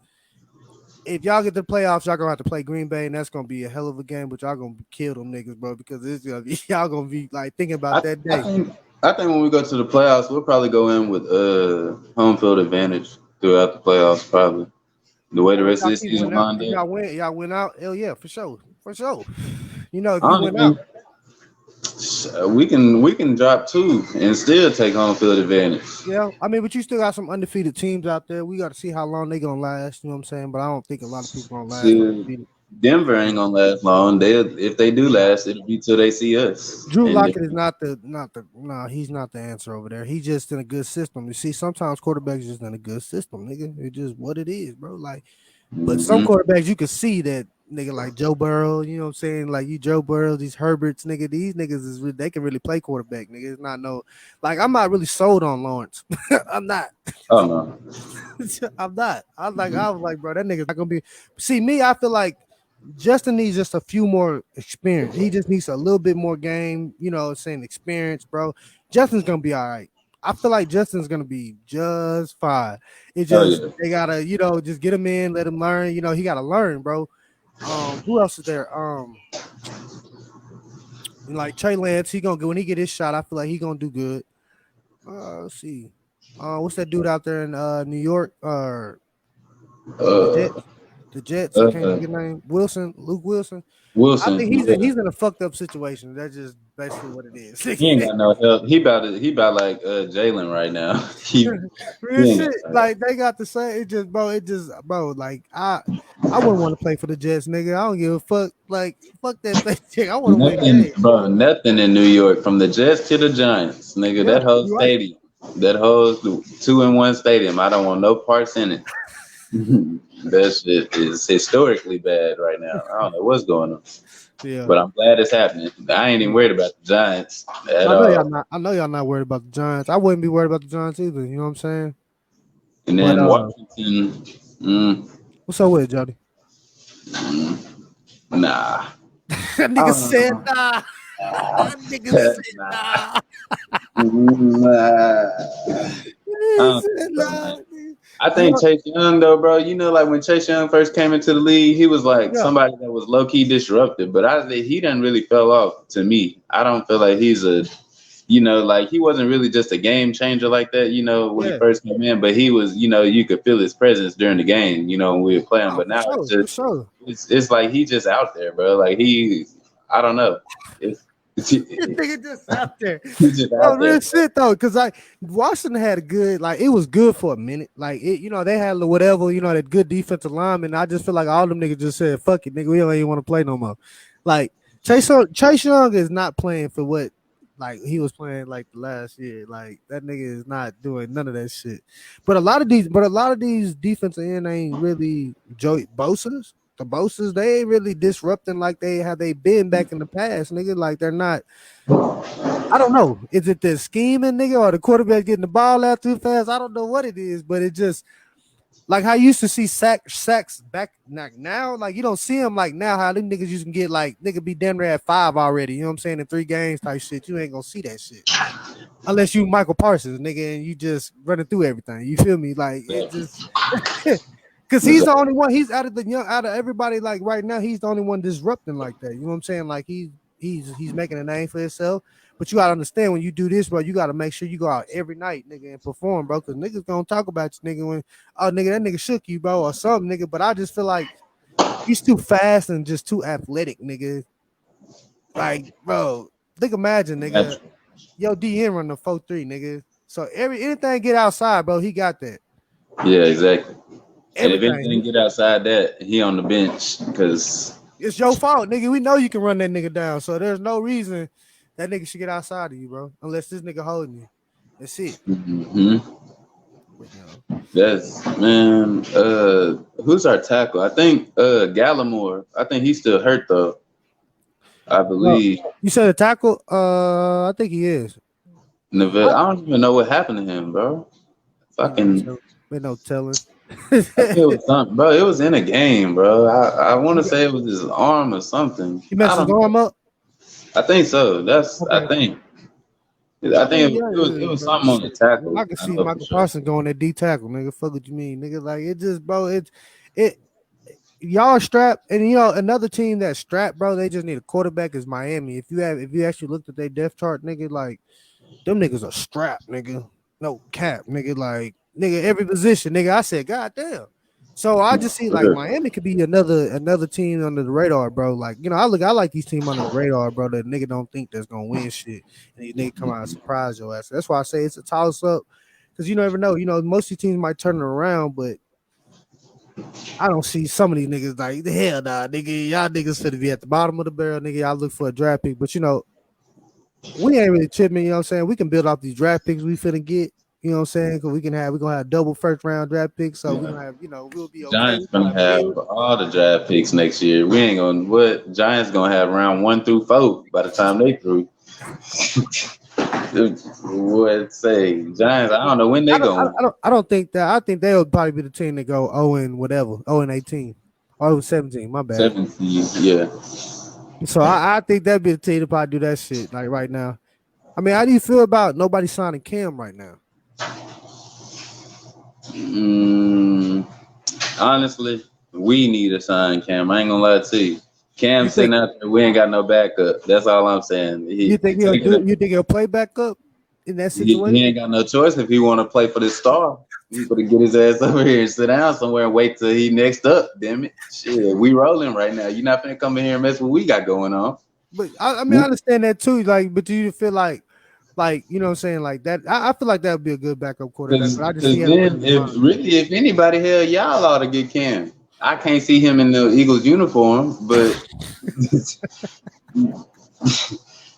Speaker 1: if y'all get the playoffs, y'all gonna have to play Green Bay, and that's gonna be a hell of a game. But y'all gonna kill them niggas, bro, because it's gonna be y'all gonna be like thinking about
Speaker 2: I,
Speaker 1: that
Speaker 2: I
Speaker 1: day.
Speaker 2: think I think when we go to the playoffs, we'll probably go in with home field advantage throughout the playoffs. Probably the way the
Speaker 1: Oh, if
Speaker 2: rest of
Speaker 1: y'all
Speaker 2: this
Speaker 1: keep
Speaker 2: season
Speaker 1: winning out,
Speaker 2: lined
Speaker 1: if
Speaker 2: up.
Speaker 1: y'all win out, hell yeah, for sure, for sure. If
Speaker 2: I
Speaker 1: you
Speaker 2: don't
Speaker 1: win out,
Speaker 2: even. We can drop two and still take home field advantage.
Speaker 1: yeah. I mean, but you still got some undefeated teams out there. We got to see how long they gonna last. You know what I'm saying? But I don't think a lot of people gonna last
Speaker 2: See,
Speaker 1: undefeated.
Speaker 2: Denver ain't gonna last long. If they do last, it'll be till they see us.
Speaker 1: Drew
Speaker 2: And
Speaker 1: Lockett is no, he's not the answer over there. He's just in a good system. You see, sometimes quarterbacks just in a good system, nigga. It's just what it is, bro. Like But some quarterbacks you could see that nigga like Joe Burrow, you know what I'm saying? Like you Joe Burrow, these Herberts, nigga, these niggas they can really play quarterback, nigga. It's not no like I'm not really sold on Lawrence. I'm not.
Speaker 2: Oh no.
Speaker 1: I'm not. I was like, bro, that nigga's not gonna be. See me, I feel like Justin needs just a few more experience. He just needs a little bit more game, you know, saying experience, bro. Justin's gonna be all right. I feel like Justin's gonna be just fine. It just they gotta, you know, just get him in, let him learn. You know, he gotta learn, bro. Who else is there? Like Trey Lance, he gonna go when he get his shot. I feel like he gonna do good. Let's see. What's that dude out there in New York? The Jets. I can't think of his name. Luke Wilson. I think he's in a fucked up situation. That's just basically what it is.
Speaker 2: He ain't got no help. He about like Jalen right now.
Speaker 1: Like they got the same. It just bro. Like I wouldn't want to play for the Jets, nigga. I don't give a fuck. Like fuck that thing. I want to win games.
Speaker 2: Bro, nothing in New York from the Jets to the Giants, nigga. Yeah, that whole stadium, that whole 2-in-1 stadium. I don't want no parts in it. That shit is historically bad right now. I don't know what's going on. Yeah. But I'm glad it's happening. I ain't even worried about the Giants at all.
Speaker 1: I know y'all not worried about the Giants. I wouldn't be worried about the Giants either. You know what I'm saying?
Speaker 2: And then Washington.
Speaker 1: What's up with it, Jody?
Speaker 2: Nah.
Speaker 1: That nigga said nah. That nigga said nah.
Speaker 2: I think Chase Young, though, bro, you know, like when Chase Young first came into the league, he was like somebody that was low-key disruptive. But he done really fell off to me. I don't feel like he's like he wasn't really just a game changer like that, you know, when he first came in. But he was, you know, you could feel his presence during the game, you know, when we were playing. But now it's like he just out there, bro. Like I don't know.
Speaker 1: Nigga just out there. Real shit though, because Washington had a good, like it was good for a minute. Like it, you know, they had whatever, you know, that good defensive lineman. I just feel like all them niggas just said, "Fuck it, nigga, we don't even want to play no more." Like Chase Young is not playing for what like he was playing like the last year. Like that nigga is not doing none of that shit. But a lot of these defensive end ain't really Joey Bosa's. The Bosa's, they ain't really disrupting like they been back in the past, nigga. Like they're not. I don't know. Is it the scheming, nigga, or the quarterback getting the ball out too fast? I don't know what it is, but it just like how you used to see sacks back now. Like you don't see them like now. How them niggas used to get like nigga be damn near at 5 already. You know what I'm saying? In 3 games type shit. You ain't gonna see that shit unless you Michael Parsons, nigga, and you just running through everything. You feel me? Like it just. Because he's the only one. He's out of everybody. Like right now, he's the only one disrupting like that. You know what I'm saying? Like he's making a name for himself. But you gotta understand when you do this, bro. You gotta make sure you go out every night, nigga, and perform, bro. Because niggas gonna talk about you, nigga. When nigga, that nigga shook you, bro, or something, nigga. But I just feel like he's too fast and just too athletic, nigga. Like, bro, imagine, nigga. Yo, DN run the 4-3, nigga. So anything get outside, bro, he got that.
Speaker 2: Yeah, exactly. And if anything get outside that, he on the bench because
Speaker 1: it's your fault, nigga. We know you can run that nigga down, so there's no reason that nigga should get outside of you, bro. Unless this nigga holding you. That's it.
Speaker 2: Mm-hmm. That's man. Who's our tackle? I think Gallimore. I think he's still hurt though. I believe.
Speaker 1: You said a tackle? I think he is.
Speaker 2: Neville. I don't even know what happened to him, bro. Fucking.
Speaker 1: Ain't no telling.
Speaker 2: It was something, bro. It was in a game, bro. I want to say it was his arm or something.
Speaker 1: He messed his arm up.
Speaker 2: I think so. That's okay. I think it was something on the tackle.
Speaker 1: I can see Michael Parsons going at D tackle, nigga. Fuck what you mean, nigga? Like it just, bro. It. Y'all strapped, and you know another team that's strapped, bro. They just need a quarterback. Is Miami? If you actually looked at their depth chart, nigga, like them niggas are strapped, nigga. No cap, nigga. Like. Nigga, every position, nigga. I said, God damn. So I just see like Miami could be another team under the radar, bro. Like, you know, I like these teams under the radar, bro. That nigga don't think that's gonna win shit, and these niggas come out and surprise your ass. That's why I say it's a toss up, because you never know. You know, most of these teams might turn it around, but I don't see some of these niggas like the hell, nah, nigga. Y'all niggas finna be at the bottom of the barrel, nigga. Y'all look for a draft pick, but you know, we ain't really tripping. You know what I'm saying? We can build off these draft picks we finna get. You know what I'm saying? Because we're gonna have double first round draft picks, so we're gonna have, we'll be okay.
Speaker 2: Giants gonna have all the draft picks next year. We ain't gonna what Giants gonna have round 1 through 4 by the time they through. What say Giants? I don't know when they going.
Speaker 1: I don't think that. I think they'll probably be the team that go 0 and whatever, 0 and 18, or 17. My bad.
Speaker 2: 17, yeah.
Speaker 1: So I think that'd be the team to probably do that shit like right now. I mean, how do you feel about nobody signing Cam right now?
Speaker 2: Honestly, we need to sign Cam. I ain't gonna lie to you. Cam sitting out there, we ain't got no backup. That's all I'm saying.
Speaker 1: You think he'll play backup in that situation?
Speaker 2: He ain't got no choice if he want to play for the star. He's gonna get his ass over here and sit down somewhere and wait till he next up. Damn it, shit, we rolling right now. You're not finna come in here and mess with what we got going on.
Speaker 1: But I mean, I understand that too. Like, but do you feel like you know what I'm saying, like that? I feel like that would be a good backup quarterback. But I just
Speaker 2: if anybody, hell, y'all ought to get Cam. I can't see him in the Eagles uniform, but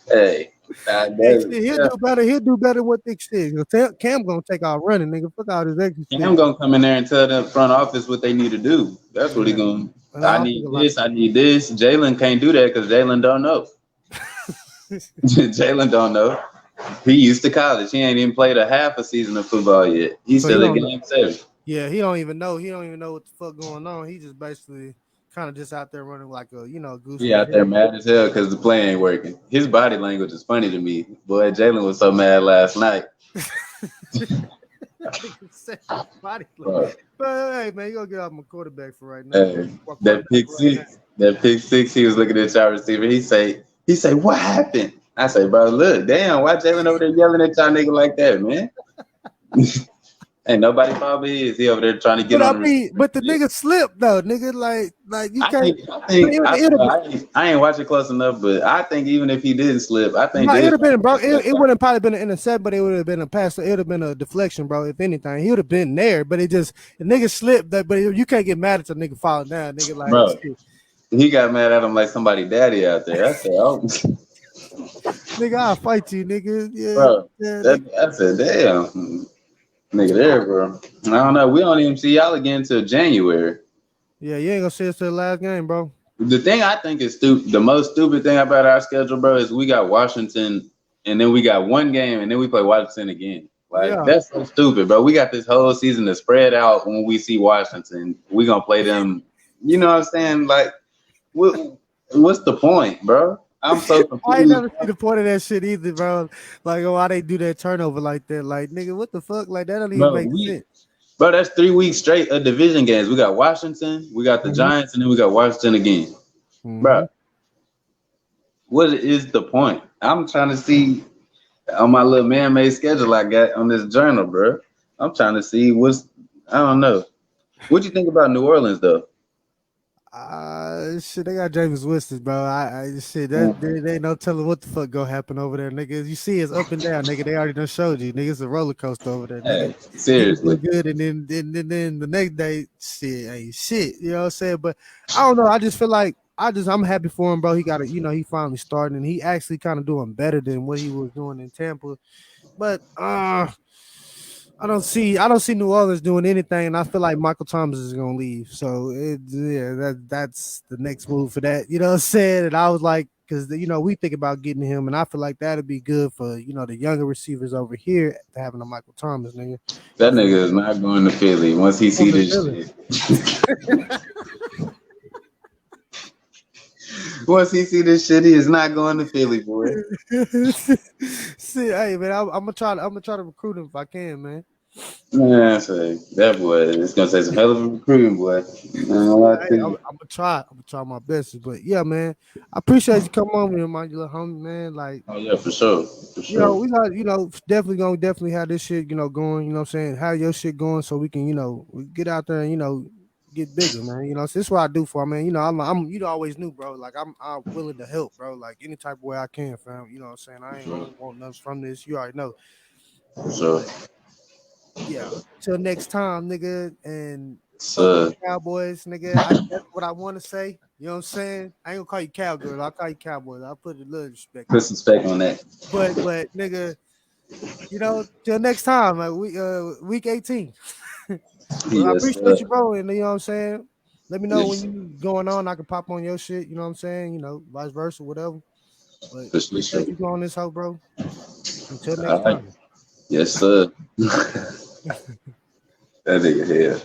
Speaker 2: hey.
Speaker 1: He'll do better. He'll do better what they said. Cam gonna take our running, nigga. Fuck out his extra.
Speaker 2: Cam gonna come in there and tell the front office what they need to do. That's what he gonna. I need this. I need this. Jalen can't do that because Jalen don't know. Jalen don't know. He used to college. He ain't even played a half a season of football yet. He's still in game 7.
Speaker 1: Yeah, he don't even know. He don't even know what the fuck going on. He just basically kind of just out there running like a goose.
Speaker 2: Yeah, out there mad as hell because the play ain't working. His body language is funny to me. Boy, Jalen was so mad last night.
Speaker 1: But hey, man, you gonna get off my quarterback for right now.
Speaker 2: Hey, that pick six, he was looking at y'all receiver. He say, what happened? I say, bro, look, damn, why Jalen over there yelling at y'all nigga like that, man? Ain't nobody probably is. He over there trying to get on.
Speaker 1: But the nigga slipped though, nigga. Like you can't.
Speaker 2: I ain't watching close enough, but I think even if he didn't slip, I think
Speaker 1: it would have been, bro. It wouldn't probably been an intercept, but it would have been a pass. It would have been a deflection, bro. If anything, he would have been there, but the nigga slipped. But you can't get mad at the nigga falling down, nigga. Like,
Speaker 2: bro, he got mad at him like somebody daddy out there. I said, oh.
Speaker 1: Nigga, I'll fight you, nigga. Yeah,
Speaker 2: bro. I said, damn. Nigga there, bro. I don't know. We don't even see y'all again until January.
Speaker 1: Yeah, you ain't gonna see us till the last game, bro.
Speaker 2: The thing I think is the most stupid thing about our schedule, bro, is we got Washington and then we got one game and then we play Washington again. That's so stupid, bro. We got this whole season to spread out when we see Washington. We gonna play them. You know what I'm saying? Like, what's the point, bro? I'm so confused.
Speaker 1: I ain't never seen the point of that shit either, bro. Like, why they do that turnover like that? Like, nigga, what the fuck? Like, that don't even make sense.
Speaker 2: Bro, that's 3 weeks straight of division games. We got Washington, we got the Giants, and then we got Washington again. Bro, what is the point? I'm trying to see on my little man-made schedule I got on this journal, bro. I'm trying to see I don't know. What you think about New Orleans, though?
Speaker 1: Shit, they got Jameis Winston, bro. They ain't no telling what the fuck gonna happen over there, nigga. You see, it's up and down, nigga. They already done showed you, nigga. It's a roller coaster over there, nigga.
Speaker 2: Hey, seriously,
Speaker 1: good, and then the next day, shit ain't shit. You know what I'm saying? But I don't know. I just feel like I'm happy for him, bro. He got it. He finally started, and he actually kind of doing better than what he was doing in Tampa. But I don't see New Orleans doing anything, and I feel like Michael Thomas is gonna leave. So that's the next move for that. You know what I'm saying? And I was like, because we think about getting him, and I feel like that'd be good for the younger receivers over here having a Michael Thomas, nigga.
Speaker 2: That nigga is not going to Philly once he see this shit. Once he see this shit, he is not going to Philly, boy.
Speaker 1: See, hey man, I'm gonna try to recruit him if I can, man.
Speaker 2: Man, say that boy is gonna say some hell of a recruiting, boy.
Speaker 1: I'm gonna try my best, but yeah, man, I appreciate you coming on with my little homie, man. Like,
Speaker 2: oh yeah, for sure.
Speaker 1: We got definitely have this shit, going. You know what I'm saying? Have your shit going so we can, we get out there and get bigger, man. So this is what I do for, man. I'm always new, bro. Like I'm willing to help, bro. Like any type of way I can, fam. You know what I'm saying? I ain't really want nothing from this. You already know.
Speaker 2: For sure.
Speaker 1: Yeah. Till next time, nigga. And Cowboys, nigga. That's what I want to say. You know what I'm saying? I ain't gonna call you cowgirl. I'll call you Cowboys. I'll put a little respect.
Speaker 2: Put some respect on that.
Speaker 1: But nigga, till next time, like week 18. Well, I
Speaker 2: Yes, sir.
Speaker 1: appreciate you, bro. And you know what I'm saying? Let me know when
Speaker 2: Yes,
Speaker 1: you going on. I can pop on your shit. You know what I'm saying? Vice versa, whatever. But
Speaker 2: for sure.
Speaker 1: appreciate you going this hoe, bro. Until next
Speaker 2: All right.
Speaker 1: time.
Speaker 2: Yes, sir. That nigga here.